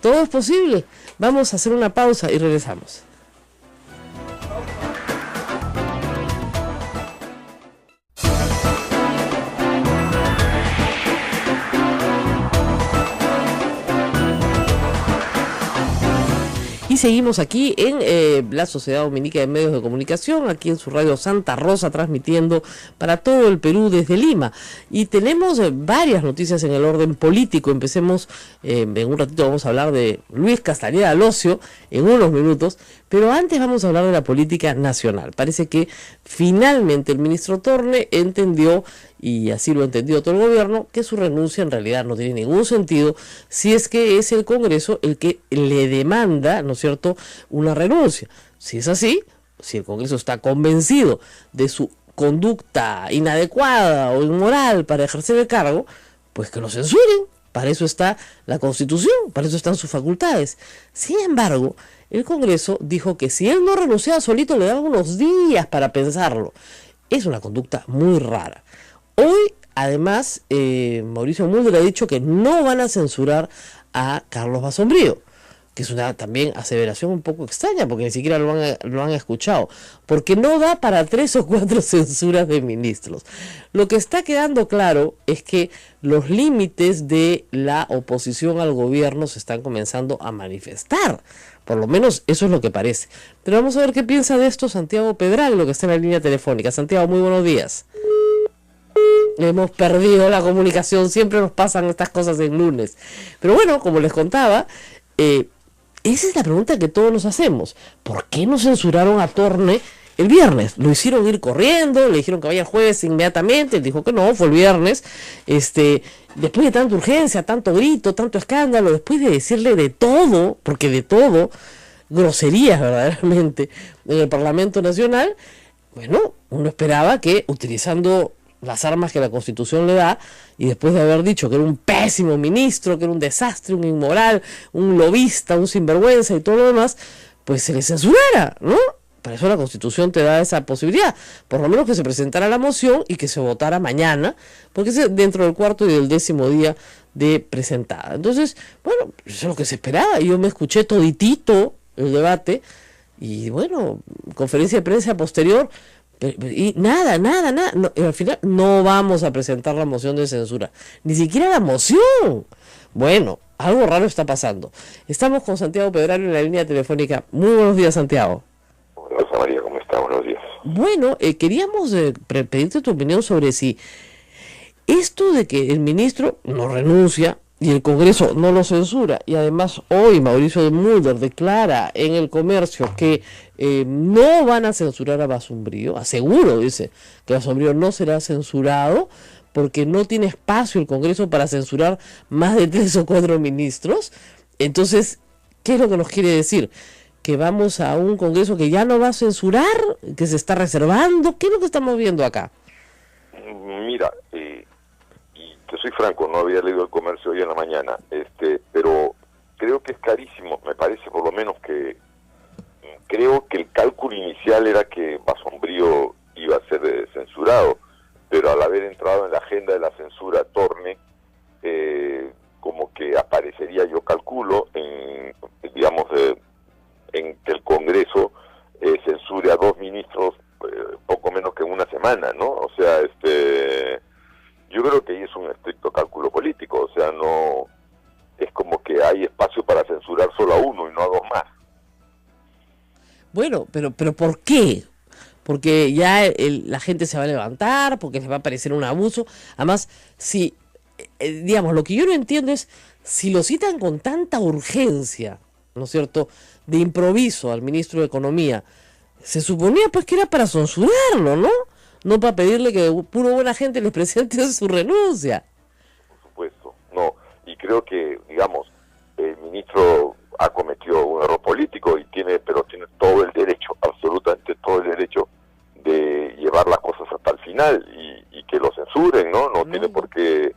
todo es posible. Vamos a hacer una pausa y regresamos. Seguimos aquí en la Sociedad Dominica de Medios de Comunicación, aquí en su radio Santa Rosa, transmitiendo para todo el Perú desde Lima. Y tenemos varias noticias en el orden político. Empecemos, en un ratito vamos a hablar de Luis Castañeda Locio, en unos minutos, pero antes vamos a hablar de la política nacional. Parece que finalmente el ministro Torne entendió, y así lo entendió todo el gobierno, que su renuncia en realidad no tiene ningún sentido si es que es el Congreso el que le demanda, ¿no es cierto?, una renuncia. Si es así, si el Congreso está convencido de su conducta inadecuada o inmoral para ejercer el cargo, pues que lo censuren. Para eso está la Constitución, para eso están sus facultades. Sin embargo, el Congreso dijo que si él no renunciaba solito, le daban unos días para pensarlo. Es una conducta muy rara. Hoy, además, Mauricio Mulder ha dicho que no van a censurar a Carlos Basombrío, que es una también aseveración un poco extraña, porque ni siquiera lo han escuchado, porque no da para 3 o 4 censuras de ministros. Lo que está quedando claro es que los límites de la oposición al gobierno se están comenzando a manifestar. Por lo menos eso es lo que parece. Pero vamos a ver qué piensa de esto Santiago Pedral, lo que está en la línea telefónica. Santiago, muy buenos días. Hemos perdido la comunicación, siempre nos pasan estas cosas en lunes. Pero bueno, como les contaba, esa es la pregunta que todos nos hacemos. ¿Por qué no censuraron a Torne el viernes? Lo hicieron ir corriendo, le dijeron que vaya el jueves inmediatamente, él dijo que no, fue el viernes. Después de tanta urgencia, tanto grito, tanto escándalo, después de decirle de todo, porque de todo, groserías verdaderamente, en el Parlamento Nacional, bueno, uno esperaba que utilizando las armas que la Constitución le da, y después de haber dicho que era un pésimo ministro, que era un desastre, un inmoral, un lobista, un sinvergüenza y todo lo demás, pues se le censurara, ¿no? Por eso la Constitución te da esa posibilidad, por lo menos que se presentara la moción y que se votara mañana, porque es dentro del cuarto y del 10º día de presentada. Entonces, bueno, eso es lo que se esperaba. Yo me escuché toditito el debate y bueno, conferencia de prensa posterior, y nada, no, al final no vamos a presentar la moción de censura, ni siquiera la moción. Bueno, algo raro está pasando. Estamos con Santiago Pedrario en la línea telefónica. Muy buenos días, Santiago. Rosa María, ¿cómo está? Buenos días. Bueno, queríamos pedirte tu opinión sobre si esto de que el ministro no renuncia y el Congreso no lo censura, y además hoy Mauricio de Mulder declara en El Comercio que no van a censurar a Basombrío, aseguro, dice, que Basombrío no será censurado porque no tiene espacio el Congreso para censurar más de 3 o 4 ministros. Entonces, ¿qué es lo que nos quiere decir? ¿Que vamos a un Congreso que ya no va a censurar, que se está reservando? ¿Qué es lo que estamos viendo acá? Mira, y te soy franco, no había leído El Comercio hoy en la mañana, pero creo que es carísimo, me parece por lo menos que creo que el cálculo inicial era que Basombrío iba a ser censurado, pero al haber entrado en la agenda de la censura Torne, como que aparecería, yo calculo, digamos, en que el Congreso censure a 2 ministros poco menos que en una semana, ¿no? O sea, yo creo que ahí es un estricto cálculo político, o sea, no es como que hay espacio para censurar solo a uno y no a 2 más. Bueno, pero ¿por qué? Porque ya la gente se va a levantar, porque les va a parecer un abuso. Además, si, digamos, lo que yo no entiendo es, si lo citan con tanta urgencia, ¿no es cierto?, de improviso al ministro de Economía, se suponía pues que era para censurarlo, ¿no? No para pedirle que puro buena gente les presente su renuncia. Por supuesto, no. Y creo que, digamos, el ministro ha cometido un error político pero tiene todo el derecho, absolutamente todo el derecho de llevar las cosas hasta el final y que lo censuren, ¿no? No tiene por qué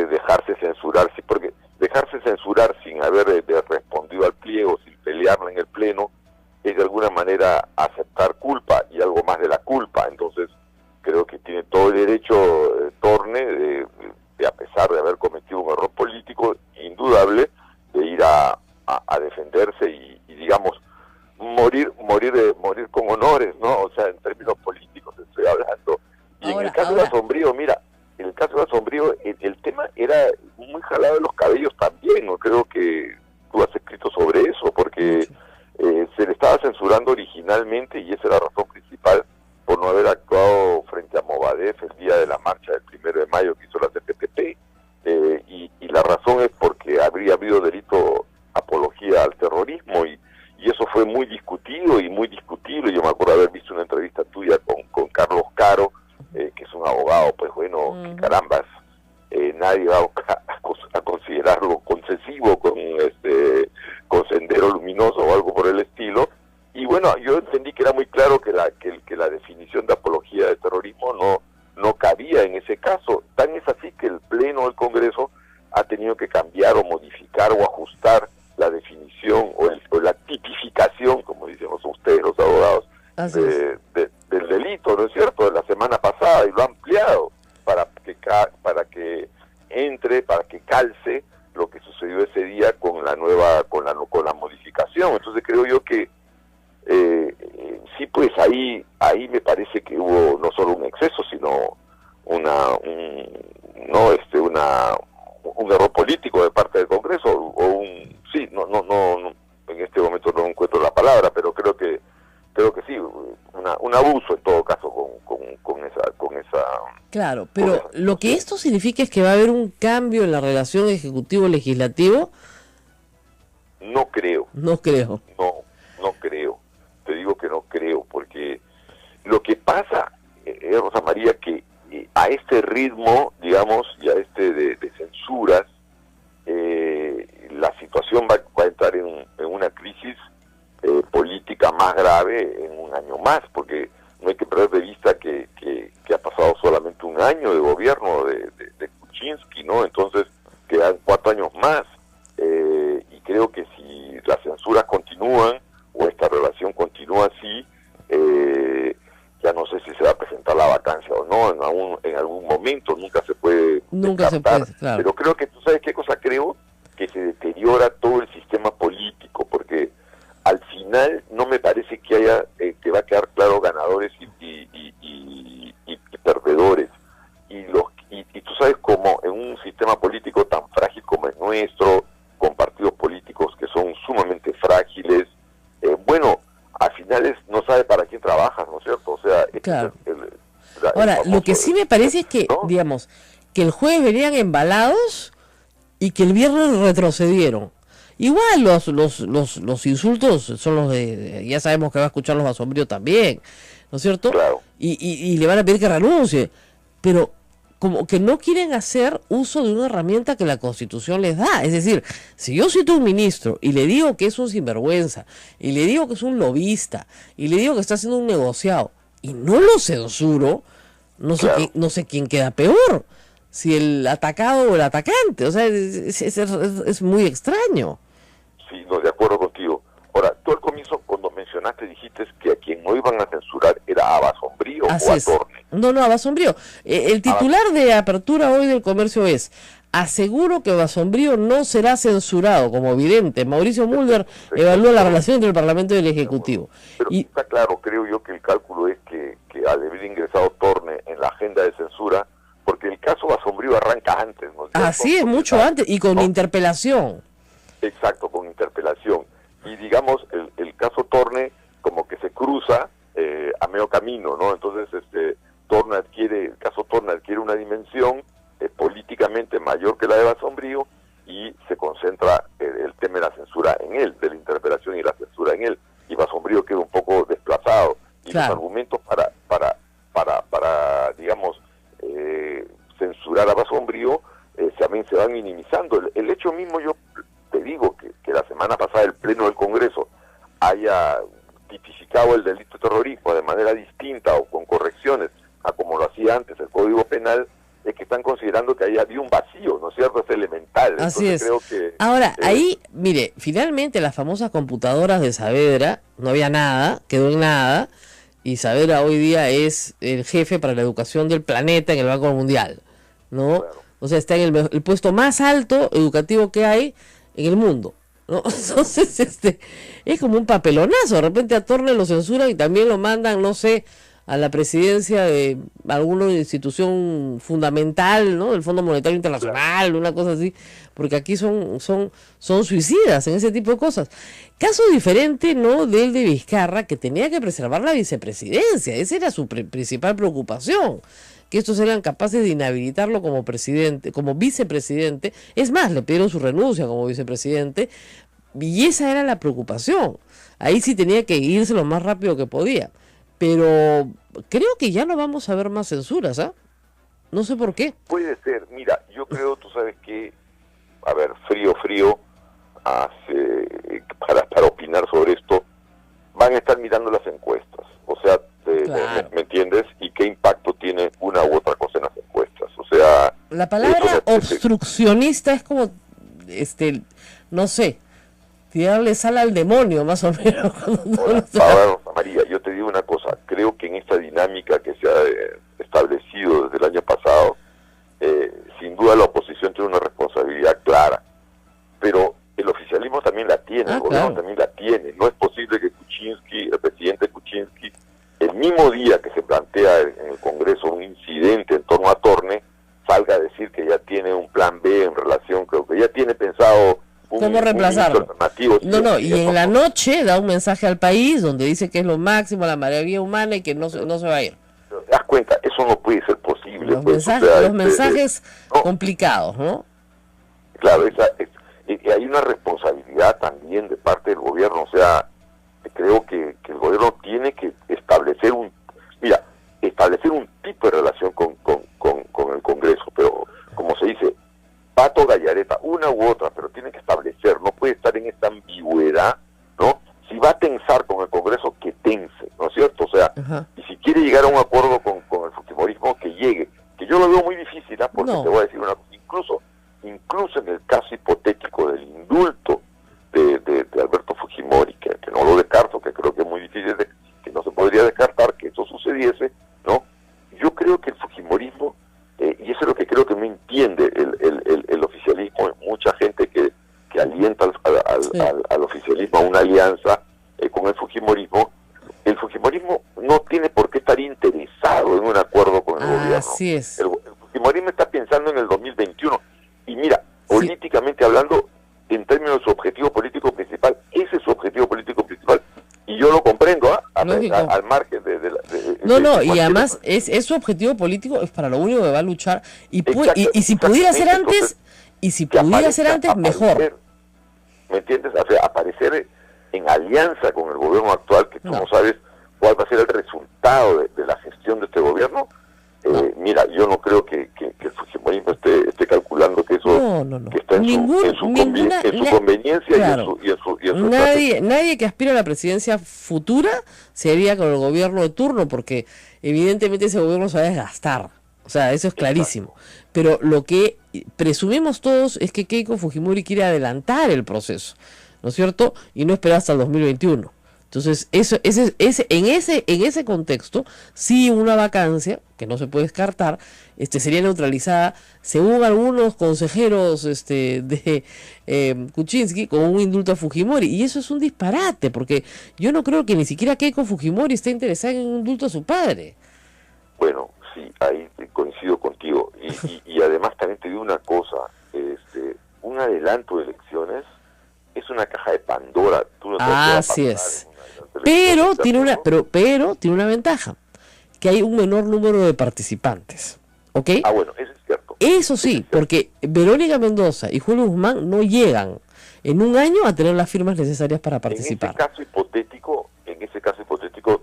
dejarse censurar, porque dejarse censurar sin haber respondido al pliego, sin pelearla en el pleno, es de alguna manera aceptar culpa y algo más de la culpa. Entonces creo que tiene todo el derecho Torne de a pesar de haber cometido un error político indudable, de ir a defenderse y digamos morir con honores, ¿no? O sea, en términos políticos estoy hablando. Y en el caso de Basombrío, mira, en el caso de Basombrío el tema era muy jalado de los cabellos también, ¿no? Creo que tú has escrito sobre eso, porque se le estaba censurando originalmente, y esa era la razón principal, por no haber actuado frente a Movadef el día de la marcha del 1 de mayo que hizo la CPTP, y la razón es porque habría habido delito apología al terrorismo, y eso fue muy discutido y muy discutible. Yo me acuerdo haber visto una entrevista tuya con Carlos Caro, que es un abogado, pues bueno, que carambas, nadie va a considerarlo concesivo con Sendero Luminoso o algo por el estilo. Y bueno, yo entendí que era muy claro que la definición de apología de terrorismo no cabía en ese caso. Tan es así que el Pleno del Congreso ha tenido que cambiar o modificar o ajustar la definición o la tipificación, como dicen ustedes los abogados, del delito, ¿no es cierto?, de la semana pasada, y lo ha ampliado para que entre, para que calce lo que sucedió ese día con la modificación. Entonces creo yo que sí, pues ahí me parece que hubo no solo un exceso, sino un error político de parte del Congreso, en este momento no encuentro la palabra, pero creo que sí, un abuso en todo caso con esa. Claro, pero lo que esto significa es que va a haber un cambio en la relación ejecutivo-legislativo. No creo. No creo. No creo. Te digo que no creo, porque lo que pasa, Rosa María, que a este ritmo, digamos, y a de censuras, la situación va a entrar en una crisis política más grave en un año más, porque no hay que perder de vista que año de gobierno de Kuczynski, ¿no? Entonces quedan 4 años más, y creo que si las censuras continúan o esta relación continúa así, ya no sé si se va a presentar la vacancia o no en algún momento, nunca se puede descartar, claro. Pero creo que, ¿tú sabes qué cosa creo? Que se deteriora todo el sistema político, porque al final no me parece que haya que va a quedar claro ganadores y perdedores, y tú sabes cómo en un sistema político tan frágil como el nuestro, con partidos políticos que son sumamente frágiles, bueno, al final no sabe para quién trabajas, ¿no es cierto? O sea, claro. Ahora, lo que sí me parece es que, ¿no? Digamos, que el jueves venían embalados y que el viernes retrocedieron. Igual los insultos son los ya sabemos que va a escuchar los Basombrío también, ¿no es cierto? Claro. Y le van a pedir que renuncie, pero como que no quieren hacer uso de una herramienta que la Constitución les da. Es decir, si yo cito a un ministro y le digo que es un sinvergüenza, y le digo que es un lobista, y le digo que está haciendo un negociado, y no lo censuro, no sé quién queda peor, si el atacado o el atacante. O sea, es muy extraño. Sí, no, de acuerdo contigo. Ahora, tú al comienzo, cuando mencionaste, dijiste que a quien no iban a censurar era a Basombrío o a Torne. No, a Basombrío. El titular de apertura hoy del Comercio es: aseguro que Basombrío no será censurado como vidente. Mauricio Mulder evalúa la relación entre el Parlamento y el Ejecutivo. Pero está claro, creo yo, que el cálculo es que al haber ingresado Torne en la agenda de censura, porque el caso Basombrío arranca antes, ¿no? Así es, mucho antes, y con interpelación. Exacto, con interpelación. Y digamos, el caso Torne como que se cruza a medio camino, ¿no? Entonces el caso Torne adquiere una dimensión políticamente mayor que la de Basombrío, y se concentra el tema de la censura en él, de la interpelación y la censura en él, y Basombrío queda un poco desplazado, y claro, los argumentos para digamos, censurar a Basombrío también se van minimizando. El hecho mismo, yo te digo que la semana pasada el Pleno del Congreso haya tipificado el delito de terrorismo de manera distinta o con correcciones a como lo hacía antes el Código Penal, es que están considerando que ahí había un vacío, ¿no es cierto? Es elemental. Así Entonces, es. creo que, ahora, ahí, mire, finalmente las famosas computadoras de Saavedra, no había nada, quedó en nada, y Saavedra hoy día es el jefe para la educación del planeta en el Banco Mundial, ¿no? Claro. O sea, está en el puesto más alto educativo que hay en el mundo, ¿no? Entonces, es como un papelonazo. De repente a Torne lo censuran y también lo mandan, no sé, a la presidencia de alguna institución fundamental, ¿no? Del Fondo Monetario Internacional, una cosa así, porque aquí son suicidas en ese tipo de cosas. Caso diferente, ¿no?, del de Vizcarra, que tenía que preservar la vicepresidencia. Esa era su principal preocupación, que estos eran capaces de inhabilitarlo como presidente, como vicepresidente. Es más, le pidieron su renuncia como vicepresidente, y esa era la preocupación. Ahí sí tenía que irse lo más rápido que podía. Pero creo que ya no vamos a ver más censuras, ¿ah? No sé por qué. Puede ser. Mira, yo creo, tú sabes que, a ver, frío, para opinar sobre esto, van a estar mirando las encuestas. O sea, claro, ¿me entiendes? Y qué impacto tiene una u otra cosa en las encuestas. O sea... La palabra obstruccionista es como, no sé, tirarle sal al demonio, más o menos. Ahora, María, yo te digo una cosa. Creo que en esta dinámica que se ha establecido desde el año pasado, sin duda la oposición tiene una responsabilidad clara. Pero el oficialismo también la tiene, el gobierno también la tiene. No es posible que el presidente Kuczynski, el mismo día que se plantea en el Congreso un incidente en torno a Torne, salga a decir que ya tiene un plan B en relación, creo que ya tiene pensado ¿cómo reemplazarlo? No, y en la noche da un mensaje al país donde dice que es lo máximo, la maravilla humana, y que no se va a ir. ¿Te das cuenta? Eso no puede ser posible. Los mensajes complicados, ¿no? Claro, hay una responsabilidad también de parte del gobierno. O sea, creo que el gobierno tiene que establecer un tipo de relación con el Congreso, pero como se dice, pato gallareta, una u otra, pero tiene que establecer, no puede estar en esta ambigüedad, ¿no? Si va a tensar con el Congreso, que tense, ¿no es cierto? O sea, y si quiere llegar a un acuerdo con el fujimorismo, que llegue. Que yo lo un acuerdo con el gobierno. Así es. El fujimorismo está pensando en el 2021. Y mira, políticamente hablando, en términos de su objetivo político principal, ese es su objetivo político principal. Y yo lo comprendo, al margen y además es su objetivo político, es para lo único que va a luchar. Y si pudiera ser antes, mejor. ¿Me entiendes? O sea, aparecer en alianza con el gobierno actual, que tú no sabes cuál va a ser el resultado de la gestión de este gobierno. Mira, yo no creo que el fujimorismo esté calculando que eso que está en su conveniencia, claro, y en su nadie que aspira a la presidencia futura se iría con el gobierno de turno, porque evidentemente ese gobierno se va a desgastar. O sea, eso es clarísimo. Pero lo que presumimos todos es que Keiko Fujimori quiere adelantar el proceso, ¿no es cierto? Y no esperar hasta el 2021. Entonces, en ese contexto, sí, una vacancia, que no se puede descartar, sería neutralizada, según algunos consejeros de Kuczynski, con un indulto a Fujimori. Y eso es un disparate, porque yo no creo que ni siquiera Keiko Fujimori esté interesada en un indulto a su padre. Bueno, sí, ahí coincido contigo. Y además también te digo una cosa, un adelanto de elecciones es una caja de Pandora. Tú no sabes qué va a pasar. Así es. Pero tiene una ventaja, que hay un menor número de participantes, ¿ok? Bueno, eso es cierto. Eso sí, porque Verónica Mendoza y Julio Guzmán no llegan en un año a tener las firmas necesarias para participar. En ese caso hipotético,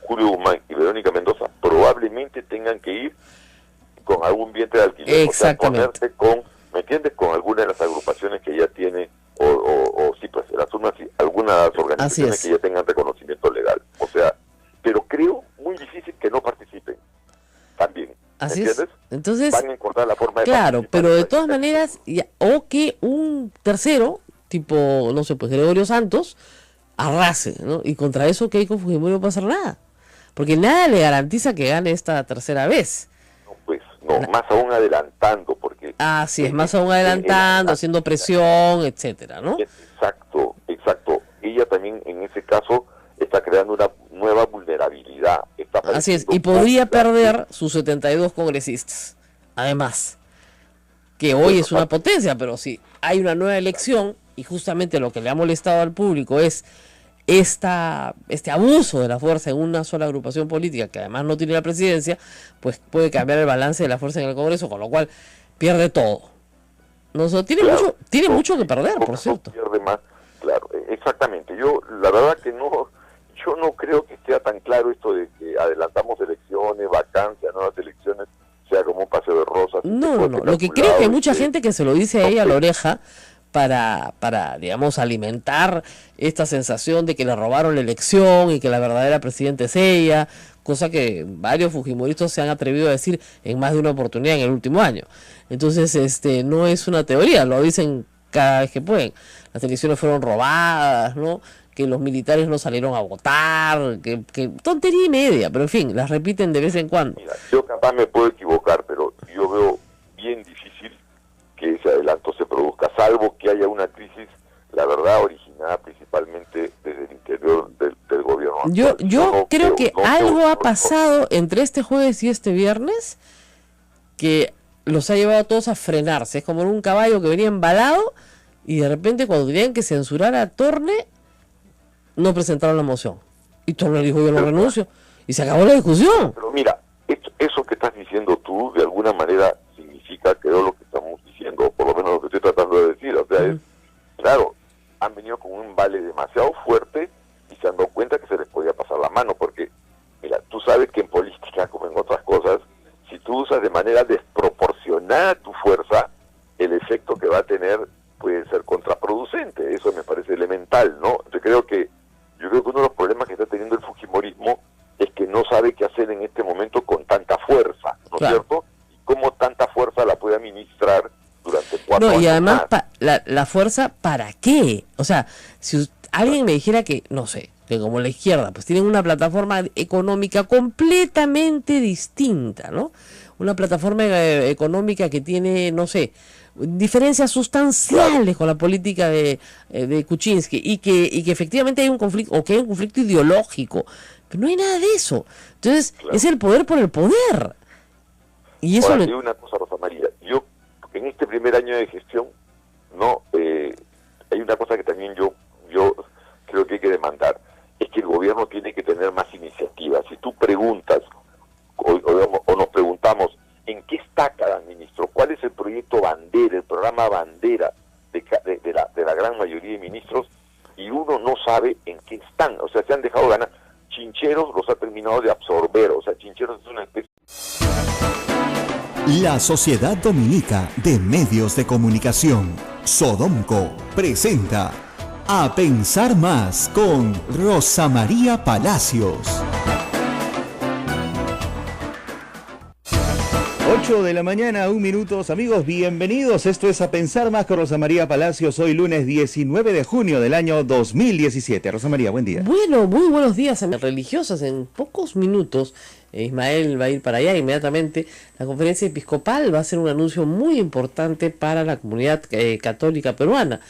Julio Guzmán y Verónica Mendoza probablemente tengan que ir con algún vientre de alquiler. Exactamente. O sea, ponerse ¿me entiendes? Con alguna de las agrupaciones que ya tiene, o sí, pues, algunas organizaciones que ya tengan reconocimiento legal. O sea, pero creo muy difícil que no participen también. Así ¿me entiendes? Es. Entonces, van a encontrar la forma de claro, pero de todas maneras, o que un tercero, tipo, no sé, pues Gregorio Santos, arrase, ¿no? Y contra eso Keiko Fujimori no puede hacer nada. Porque nada le garantiza que gane esta tercera vez. Más aún adelantando, porque... Así es, más aún adelantando, haciendo presión, etcétera, ¿no? Exacto. Ella también, en ese caso, está creando una nueva vulnerabilidad. Así es, y podría perder sus 72 congresistas. Además, que hoy es una potencia, pero si hay una nueva elección, y justamente lo que le ha molestado al público es este abuso de la fuerza en una sola agrupación política, que además no tiene la presidencia, pues puede cambiar el balance de la fuerza en el Congreso, con lo cual pierde todo. Tiene mucho que perder, por cierto. Pierde más, claro, exactamente. Yo, la verdad que yo no creo que sea tan claro esto de que adelantamos elecciones, vacancias, nuevas elecciones, sea como un paseo de rosas. No. Lo que creo que hay mucha gente que se lo dice a ella a la oreja, para, digamos, alimentar esta sensación de que le robaron la elección y que la verdadera presidenta es ella, cosa que varios fujimoristas se han atrevido a decir en más de una oportunidad en el último año. Entonces, no es una teoría, lo dicen cada vez que pueden. Las elecciones fueron robadas, ¿no? Que los militares no salieron a votar, que tontería y media, pero en fin, las repiten de vez en cuando. Mira, yo capaz me puedo equivocar, pero yo veo bien difícil que ese adelanto se produzca, salvo que haya una crisis, la verdad, originada principalmente desde el interior del gobierno. Yo creo que algo ha pasado entre este jueves y este viernes que los ha llevado a todos a frenarse. Es como en un caballo que venía embalado y de repente cuando tenían que censurar a Torne, no presentaron la moción. Y Torne dijo, yo no renuncio. Y se acabó la discusión. Pero mira, eso que estás diciendo tú, de alguna manera significa, creo, lo que estamos diciendo, o por lo menos lo que estoy tratando de decir. O sea, claro, han venido con un embale demasiado fuerte y se han dado cuenta que se les podía pasar la mano, porque, mira, tú sabes que en política, como en otras cosas, si tú usas de manera desproporcionada tu fuerza, el efecto que va a tener puede ser contraproducente. Eso me parece elemental, ¿no? Yo creo que uno de los problemas que está teniendo el fujimorismo es que no sabe qué hacer en este momento con tanta fuerza, ¿no es cierto? Y cómo tanta fuerza la puede administrar durante 4 años. Y además, la fuerza, ¿para qué? O sea, si alguien me dijera que, no sé, que como la izquierda, pues tienen una plataforma económica completamente distinta, ¿no? Una plataforma económica que tiene, no sé, diferencias sustanciales con la política de Kuczynski y que efectivamente hay un conflicto, o que hay un conflicto ideológico Pero no hay nada de eso. Entonces, es el poder por el poder. Y eso Ahora, digo una cosa, Rosa María. Yo, en este primer año de gestión, no hay una cosa que también yo creo que hay que demandar. Es que el gobierno tiene que tener más iniciativas. Si tú preguntas, o nos preguntamos, ¿en qué está cada ministro? ¿Cuál es el proyecto bandera, el programa bandera de la gran mayoría de ministros? Y uno no sabe en qué están. O sea, se han dejado ganar. Chincheros los ha terminado de absorber. O sea, Chincheros es una especie... La Sociedad Dominica de Medios de Comunicación, Sodomco, presenta A Pensar Más con Rosa María Palacios. 8 de la mañana, 1 minuto, amigos, bienvenidos. Esto es A Pensar Más con Rosa María Palacios. Hoy lunes 19 de junio del año 2017. Rosa María, buen día. Bueno, muy buenos días, religiosas. En pocos minutos, Ismael va a ir para allá inmediatamente. La conferencia episcopal va a hacer un anuncio muy importante para la comunidad católica peruana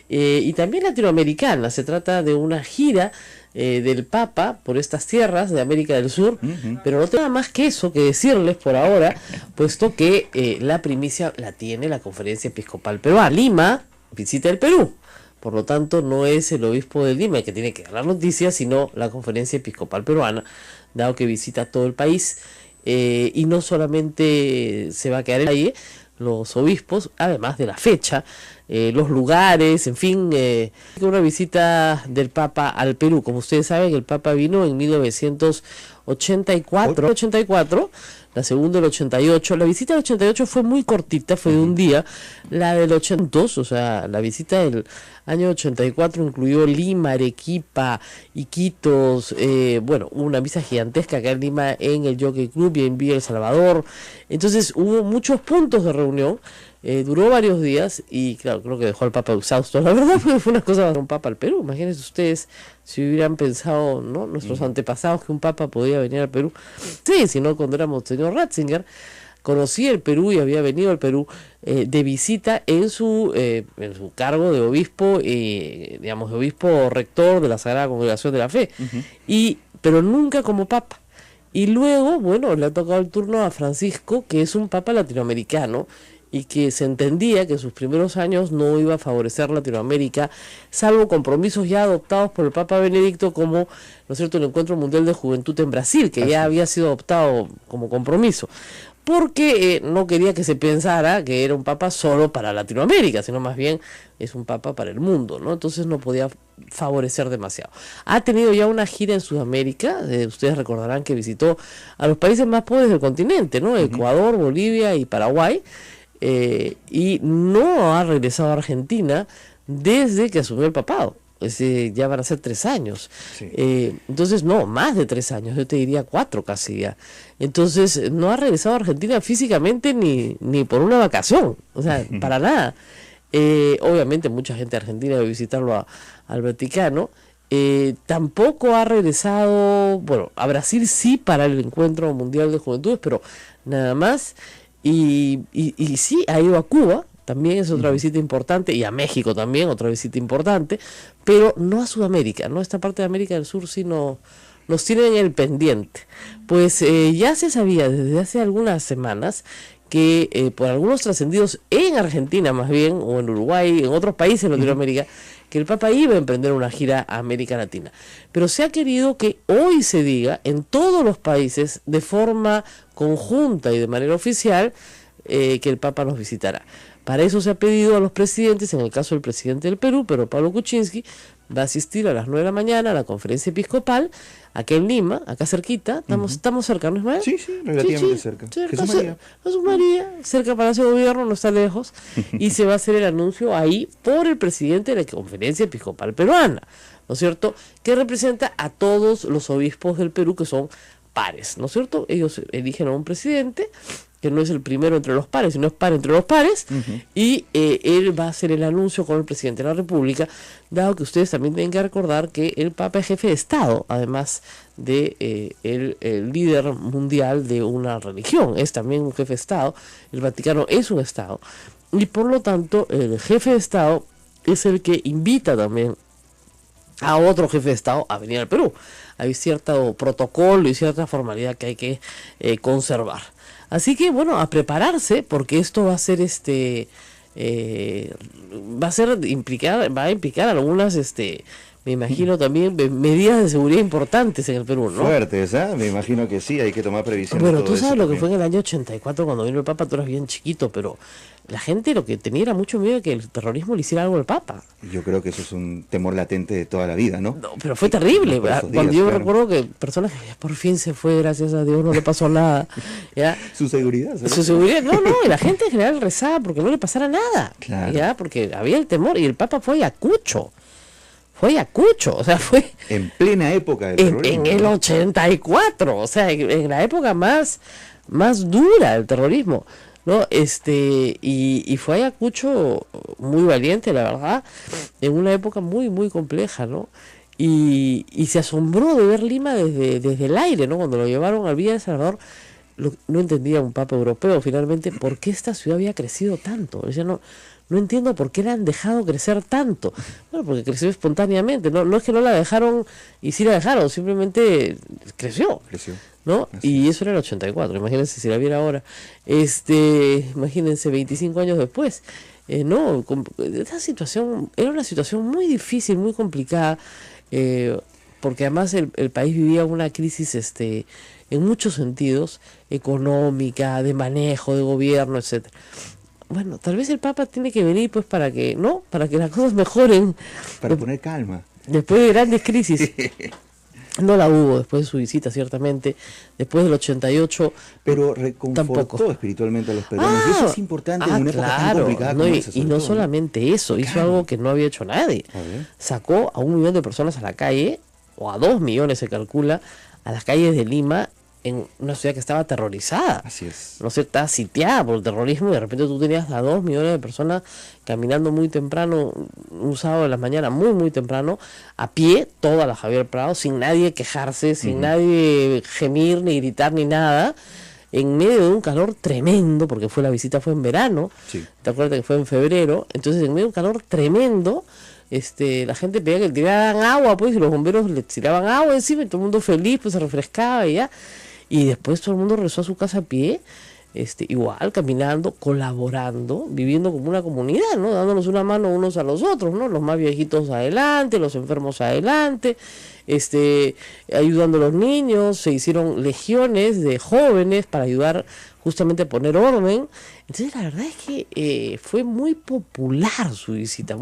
y también latinoamericana. Se trata de una gira del Papa por estas tierras de América del Sur, pero no tengo nada más que eso que decirles por ahora, puesto que la primicia la tiene la conferencia episcopal peruana. Lima visita el Perú, por lo tanto no es el obispo de Lima el que tiene que dar la noticia, sino la conferencia episcopal peruana, dado que visita todo el país, y no solamente se va a quedar ahí los obispos, además de la fecha, los lugares, en fin, una visita del Papa al Perú. Como ustedes saben, el Papa vino en 1984, la segunda del 88. La visita del 88 fue muy cortita, fue de un día. La del 82, o sea, la visita del año 84 incluyó Lima, Arequipa, Iquitos, bueno, una misa gigantesca acá en Lima, en el Jockey Club y en Villa El Salvador. Entonces hubo muchos puntos de reunión. Duró varios días y claro, creo que dejó al Papa exhausto. La verdad fue una cosa de un Papa al Perú. Imagínense ustedes si hubieran pensado, ¿no?, nuestros antepasados, que un Papa podía venir al Perú. Sí, si no, cuando éramos señor Ratzinger, conocía el Perú y había venido al Perú de visita en su cargo de obispo, digamos, de obispo rector de la Sagrada Congregación de la Fe, pero nunca como Papa. Y luego, bueno, le ha tocado el turno a Francisco, que es un Papa latinoamericano, y que se entendía que en sus primeros años no iba a favorecer Latinoamérica, salvo compromisos ya adoptados por el Papa Benedicto, como, ¿no es cierto?, el Encuentro Mundial de Juventud en Brasil, que ya había sido adoptado como compromiso, porque no quería que se pensara que era un Papa solo para Latinoamérica, sino más bien es un Papa para el mundo, ¿no? Entonces no podía favorecer demasiado. Ha tenido ya una gira en Sudamérica, ustedes recordarán que visitó a los países más pobres del continente, ¿no? Ecuador, Bolivia y Paraguay, y no ha regresado a Argentina desde que asumió el papado. Ya van a ser 3 años. Sí. Entonces, no, más de 3 años, yo te diría 4 casi ya. Entonces, no ha regresado a Argentina físicamente ni por una vacación, o sea, para nada. Obviamente mucha gente de Argentina va a visitarlo al Vaticano. Tampoco ha regresado, bueno, a Brasil sí, para el Encuentro Mundial de Juventudes, pero nada más. Y sí, ha ido a Cuba, también es otra visita importante, y a México también, otra visita importante, pero no a Sudamérica, ¿no? Esta parte de América del Sur sí nos tienen en el pendiente. Pues ya se sabía desde hace algunas semanas que por algunos trascendidos en Argentina más bien, o en Uruguay, en otros países de Latinoamérica, que el Papa iba a emprender una gira a América Latina. Pero se ha querido que hoy se diga en todos los países, de forma conjunta y de manera oficial, que el Papa nos visitará. Para eso se ha pedido a los presidentes, en el caso del presidente del Perú, Pedro Pablo Kuczynski, va a asistir a las 9 de la mañana a la conferencia episcopal, acá en Lima, acá cerquita, estamos cerca, ¿no, Ismael? Sí, relativamente cerca. Jesús María, cerca Palacio de Gobierno, no está lejos, y se va a hacer el anuncio ahí por el presidente de la conferencia episcopal peruana, ¿no es cierto?, que representa a todos los obispos del Perú, que son pares, ¿no es cierto? Ellos eligen a un presidente que no es el primero entre los pares, sino es par entre los pares, y él va a hacer el anuncio con el presidente de la República, dado que ustedes también tienen que recordar que el Papa es jefe de Estado, además de el líder mundial de una religión, es también un jefe de Estado. El Vaticano es un Estado, y por lo tanto el jefe de Estado es el que invita también a otro jefe de Estado a venir al Perú. hay cierto protocolo y cierta formalidad que hay que conservar. Así que bueno, a prepararse, porque esto va a ser va a implicar algunas me imagino también medidas de seguridad importantes en el Perú, ¿no? Fuertes, ¿ah? Me imagino que sí, hay que tomar previsiones. Bueno, de todo tú sabes eso lo que también. fue en el año 84 cuando vino el Papa, tú eras bien chiquito, pero la gente lo que tenía era mucho miedo de que el terrorismo le hiciera algo al Papa. Yo creo que eso es un temor latente de toda la vida, ¿no? No, pero fue terrible. Por esos Cuando días, yo claro. recuerdo que personas que por fin se fue, gracias a Dios, no le pasó nada. ¿Ya? Su seguridad, ¿sabes? Su seguridad, no, y la gente en general rezaba porque no le pasara nada. Claro. ¿Ya? Porque había el temor y el Papa fue Ayacucho. O sea, fue En plena época del en terrorismo. el ¿no? 84, o sea, en la época más dura del terrorismo, ¿no? Y fue Ayacucho muy valiente, la verdad, en una época muy, muy compleja, ¿no? Y se asombró de ver Lima desde el aire, ¿no? Cuando lo llevaron al Villa de Salvador, no entendía un papa europeo finalmente por qué esta ciudad había crecido tanto. Decía, no entiendo por qué la han dejado crecer tanto. Bueno, porque creció espontáneamente, no es que no la dejaron y sí la dejaron, simplemente creció, ¿no? Así Y eso era el 84, imagínense si la viera ahora. Imagínense 25 años después. No, esta situación era una situación muy difícil, muy complicada, porque además el país vivía una crisis en muchos sentidos, económica, de manejo, de gobierno, etcétera. Bueno, tal vez el Papa tiene que venir pues para que las cosas mejoren. Para poner calma. Después de grandes crisis. No la hubo después de su visita, ciertamente. Después del 88. Pero reconfortó tampoco espiritualmente a los peruanos. Y eso es importante en una época tan claro, complicada no, como y, esa, y sobre no todo, solamente eso, hizo Claro. algo que no había hecho nadie. A ver. Sacó a 1 millón de personas a la calle, o a 2 millones se calcula, a las calles de Lima, en una ciudad que estaba aterrorizada. Así es. No sé, estaba sitiada por el terrorismo y de repente tú tenías a 2 millones de personas caminando muy temprano, un sábado de la mañana, muy, muy temprano, a pie, toda la Javier Prado, sin nadie quejarse, sin nadie gemir, ni gritar, ni nada, en medio de un calor tremendo, porque la visita fue en verano, Sí. te acuerdas que fue en febrero, entonces en medio de un calor tremendo, la gente pedía que le tiraran agua, pues, y los bomberos le tiraban agua encima, y todo el mundo feliz, pues se refrescaba y ya. Y después todo el mundo regresó a su casa a pie, igual, caminando, colaborando, viviendo como una comunidad, ¿no? Dándonos una mano unos a los otros, ¿no? Los más viejitos adelante, los enfermos adelante, ayudando a los niños, se hicieron legiones de jóvenes para ayudar justamente a poner orden. Entonces la verdad es que fue muy popular su visita,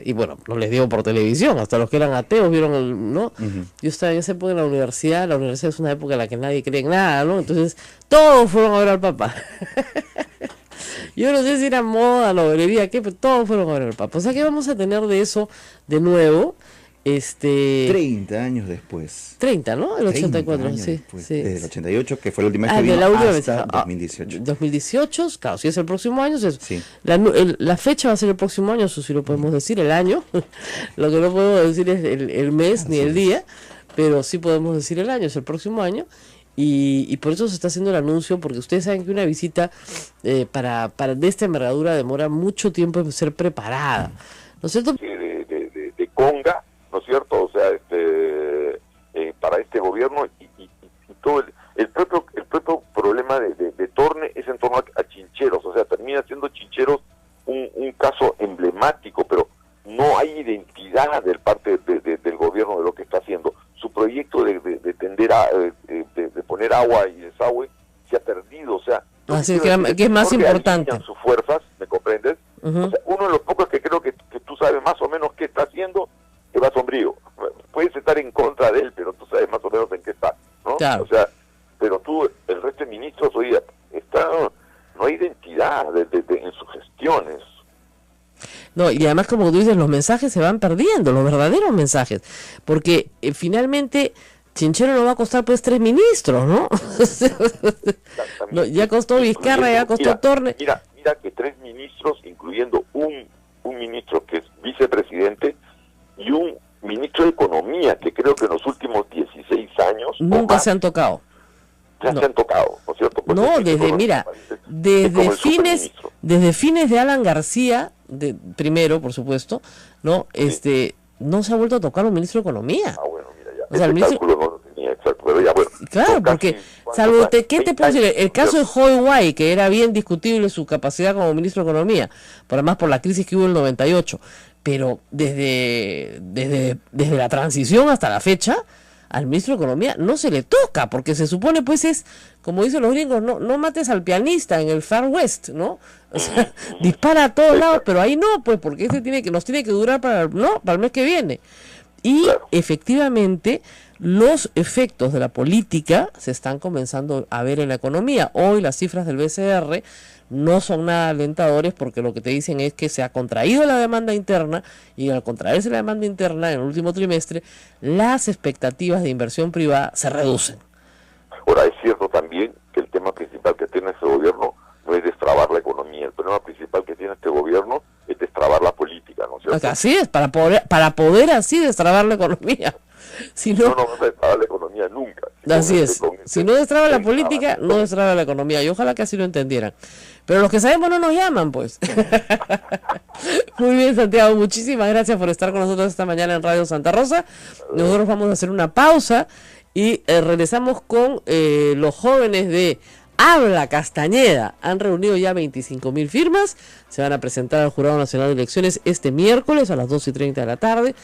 y bueno, no les digo por televisión, hasta los que eran ateos vieron ¿no? Yo estaba en esa época en la universidad es una época en la que nadie cree en nada, ¿no? Entonces todos fueron a ver al Papa. Yo no sé si era moda, novelería, qué, pero todos fueron a ver al Papa. O sea que vamos a tener de eso de nuevo. 30 años después. 30, ¿no? El 30 84, años sí. después, sí. Desde el 88, que fue la última vez que De vino, la última hasta vez. 2018. 2018, claro, si es el próximo año, Sí. la fecha va a ser el próximo año, eso sí lo podemos decir, el año. Lo que no podemos decir es el mes ni el día, pero sí podemos decir el año, es el próximo año. Y por eso se está haciendo el anuncio, porque ustedes saben que una visita para de esta envergadura demora mucho tiempo en ser preparada, ¿no es cierto? De conga, ¿no es cierto? O sea, para este gobierno y todo el propio problema de Torne es en torno a Chincheros, o sea, termina siendo Chincheros un caso emblemático, pero no hay identidad del parte del gobierno de lo que está haciendo. Su proyecto de poner agua y desagüe se ha perdido, o sea, Así que es más importante. Sus fuerzas, ¿me comprendes? Uh-huh. O sea, uno de los pocos que creo que tú sabes más o menos qué está haciendo es Sombrío. Puedes estar en contra de él, pero tú sabes más o menos en qué está, ¿no? Claro. O sea, pero el resto de ministros, hoy no hay identidad en sus gestiones. No, y además, como tú dices, los mensajes se van perdiendo, los verdaderos mensajes, porque finalmente Chinchero no va a costar pues 3 ministros, ¿no? No, ya costó Vizcarra, ya costó Torne. Mira que 3 ministros, incluyendo un ministro que es vicepresidente y un ministro de Economía, que creo que en los últimos 16 años nunca se han tocado. Ya No. se han tocado, ¿no es cierto? Pues No, el ministro desde es como el desde fines de Alan García, primero, por supuesto, ¿no? Sí. no se ha vuelto a tocar un ministro de Economía. Ah, bueno, mira, ya. O sea, el ministro... cálculo no lo tenía exacto, pero ya, bueno. Claro, porque, salvo, ¿qué te puedo decir? El caso de Joy Guay, que era bien discutible su capacidad como ministro de Economía, por además por la crisis que hubo en el 98, pero desde la transición hasta la fecha, al ministro de Economía no se le toca, porque se supone, pues es, como dicen los gringos, no mates al pianista en el Far West, ¿no? O sea, dispara a todos lados, pero ahí no, pues, porque nos tiene que durar para el mes que viene. Y efectivamente, los efectos de la política se están comenzando a ver en la economía. Hoy las cifras del BCR no son nada alentadores, porque lo que te dicen es que se ha contraído la demanda interna, y al contraerse la demanda interna en el último trimestre, las expectativas de inversión privada se reducen. Ahora, es cierto también que el tema principal que tiene este gobierno no es destrabar la economía. El problema principal que tiene este gobierno es destrabar la política, ¿no es cierto? Así es, para poder así destrabar la economía. Si no vas a destrabar la economía nunca. Así es. Si no destraba la política, no destraba la economía. Y ojalá que así lo entendieran. Pero los que sabemos no nos llaman, pues. Muy bien, Santiago. Muchísimas gracias por estar con nosotros esta mañana en Radio Santa Rosa. Nosotros vamos a hacer una pausa y regresamos con los jóvenes de Habla Castañeda. Han reunido ya 25.000 firmas. Se van a presentar al Jurado Nacional de Elecciones este miércoles a las 2:30 de la tarde.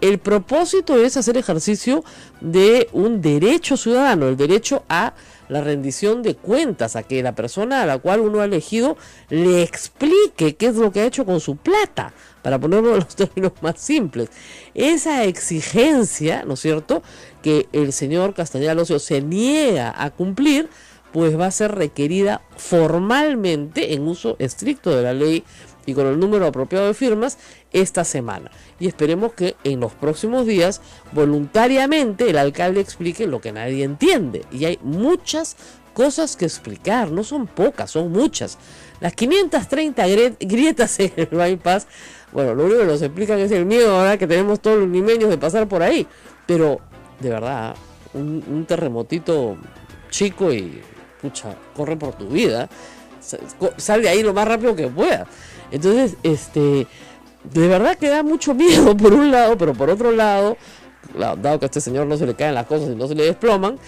El propósito es hacer ejercicio de un derecho ciudadano, el derecho a la rendición de cuentas, a que la persona a la cual uno ha elegido le explique qué es lo que ha hecho con su plata, para ponerlo en los términos más simples. Esa exigencia, ¿no es cierto?, que el señor Castañeda Locio se niega a cumplir, pues va a ser requerida formalmente, en uso estricto de la ley y con el número apropiado de firmas, esta semana. Y esperemos que en los próximos días, voluntariamente, el alcalde explique lo que nadie entiende. Y hay muchas cosas que explicar, no son pocas, son muchas. Las 530 grietas en el bypass, bueno, lo único que nos explican es el miedo, ¿verdad?, que tenemos todos los limeños de pasar por ahí. Pero, de verdad, un terremotito chico y, pucha, corre por tu vida. Sal de ahí lo más rápido que puedas. Entonces, de verdad que da mucho miedo por un lado, pero por otro lado, dado que a este señor no se le caen las cosas y no se le desploman,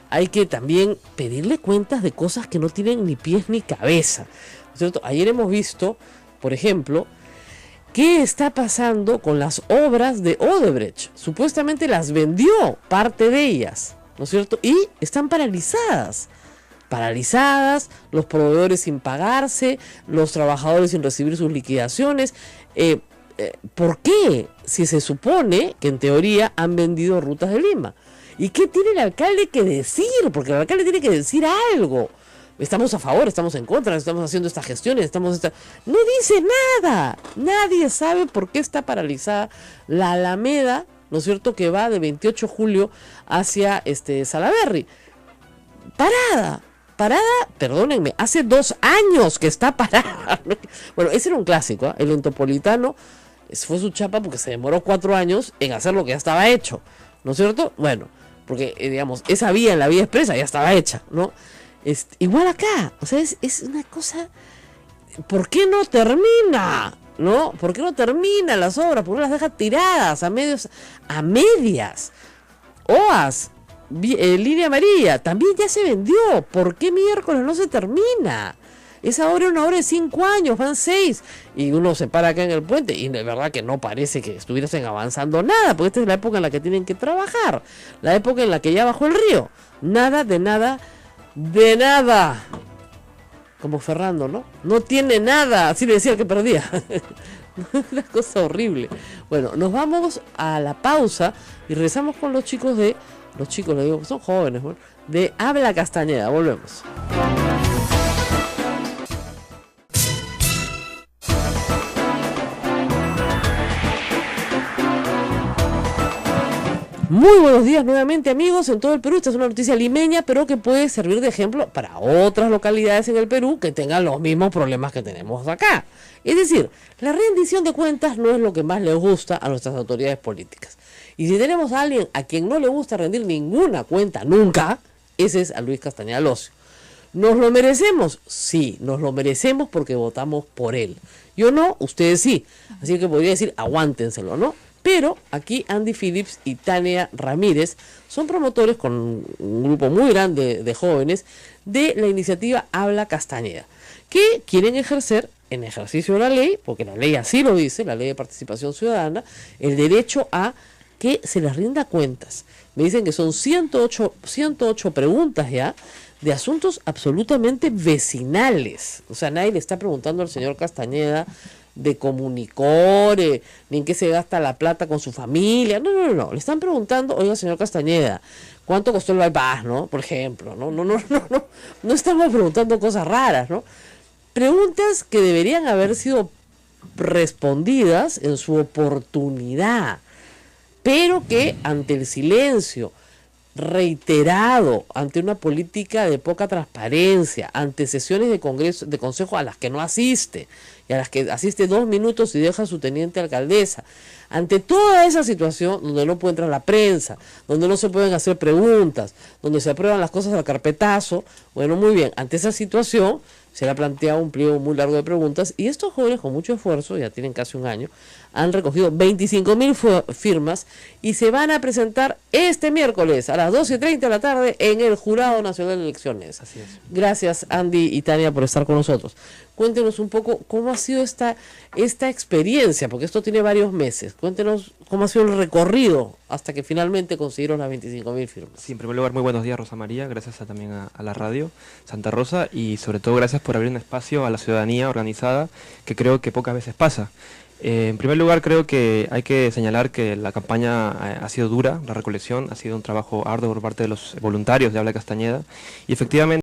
hay que también pedirle cuentas de cosas que no tienen ni pies ni cabeza, ¿cierto? Ayer hemos visto, por ejemplo, qué está pasando con las obras de Odebrecht. Supuestamente las vendió, parte de ellas, ¿no es cierto? Y están paralizadas, los proveedores sin pagarse, los trabajadores sin recibir sus liquidaciones. ¿Por qué? Si se supone que en teoría han vendido Rutas de Lima. ¿Y qué tiene el alcalde que decir? Porque el alcalde tiene que decir algo. Estamos a favor, estamos en contra, estamos haciendo estas gestiones, no dice nada. Nadie sabe por qué está paralizada la Alameda, ¿no es cierto?, que va de 28 de julio hacia Salaberry. Parada, perdónenme, hace 2 años que está parada. Bueno, ese era un clásico, ¿eh? El Entopolitano fue su chapa porque se demoró 4 años en hacer lo que ya estaba hecho, ¿no es cierto? Bueno, porque, digamos, esa vía en la vía expresa ya estaba hecha, ¿no? Igual acá, o sea, es una cosa. ¿Por qué no termina? ¿No? ¿Por qué no termina las obras? ¿Por qué las deja tiradas a medias? OAS, línea amarilla, también ya se vendió. ¿Por qué miércoles no se termina? Esa obra es una obra de 5 años, van 6. Y uno se para acá en el puente y de verdad que no parece que estuviesen avanzando nada, porque esta es la época en la que tienen que trabajar, la época en la que ya bajó el río. Nada. Como Ferrando, ¿no? No tiene nada, así le decía el que perdía. Una cosa horrible. Bueno, nos vamos a la pausa y regresamos con los chicos, le digo, son jóvenes, ¿no?, de Habla Castañeda. Volvemos. Muy buenos días nuevamente, amigos, en todo el Perú. Esta es una noticia limeña, pero que puede servir de ejemplo para otras localidades en el Perú que tengan los mismos problemas que tenemos acá. Es decir, la rendición de cuentas no es lo que más les gusta a nuestras autoridades políticas. Y si tenemos a alguien a quien no le gusta rendir ninguna cuenta nunca, ese es a Luis Castañeda Locio. ¿Nos lo merecemos? Sí, nos lo merecemos porque votamos por él. Yo no, ustedes sí. Así que podría decir, aguántenselo, ¿no? Pero aquí Andy Phillips y Tania Ramírez son promotores con un grupo muy grande de jóvenes de la iniciativa Habla Castañeda, que quieren ejercer, en ejercicio de la ley, porque la ley así lo dice, la ley de participación ciudadana, el derecho a que se les rinda cuentas. Me dicen que son 108 preguntas ya, de asuntos absolutamente vecinales. O sea, nadie le está preguntando al señor Castañeda de Comunicore, ni en qué se gasta la plata con su familia. No. Le están preguntando, oiga, señor Castañeda, ¿cuánto costó el bypass, no? Por ejemplo, no estamos preguntando cosas raras, ¿no? Preguntas que deberían haber sido respondidas en su oportunidad, pero que ante el silencio reiterado, ante una política de poca transparencia, ante sesiones de congreso, de consejo a las que no asiste, y a las que asiste 2 minutos y deja a su teniente alcaldesa, ante toda esa situación donde no puede entrar la prensa, donde no se pueden hacer preguntas, donde se aprueban las cosas al carpetazo, bueno, muy bien, ante esa situación se le ha planteado un pliego muy largo de preguntas y estos jóvenes con mucho esfuerzo, ya tienen casi un año, han recogido 25.000 firmas y se van a presentar este miércoles a las 12:30 de la tarde en el Jurado Nacional de Elecciones. Así es. Gracias, Andy y Tania, por estar con nosotros. Cuéntenos un poco cómo ha sido esta experiencia, porque esto tiene varios meses. Cuéntenos cómo ha sido el recorrido hasta que finalmente consiguieron las 25.000 firmas. Sí, en primer lugar, muy buenos días, Rosa María, gracias también a la radio Santa Rosa y sobre todo gracias por abrir un espacio a la ciudadanía organizada que creo que pocas veces pasa. En primer lugar, creo que hay que señalar que la campaña ha sido dura, la recolección ha sido un trabajo arduo por parte de los voluntarios de Habla Castañeda y efectivamente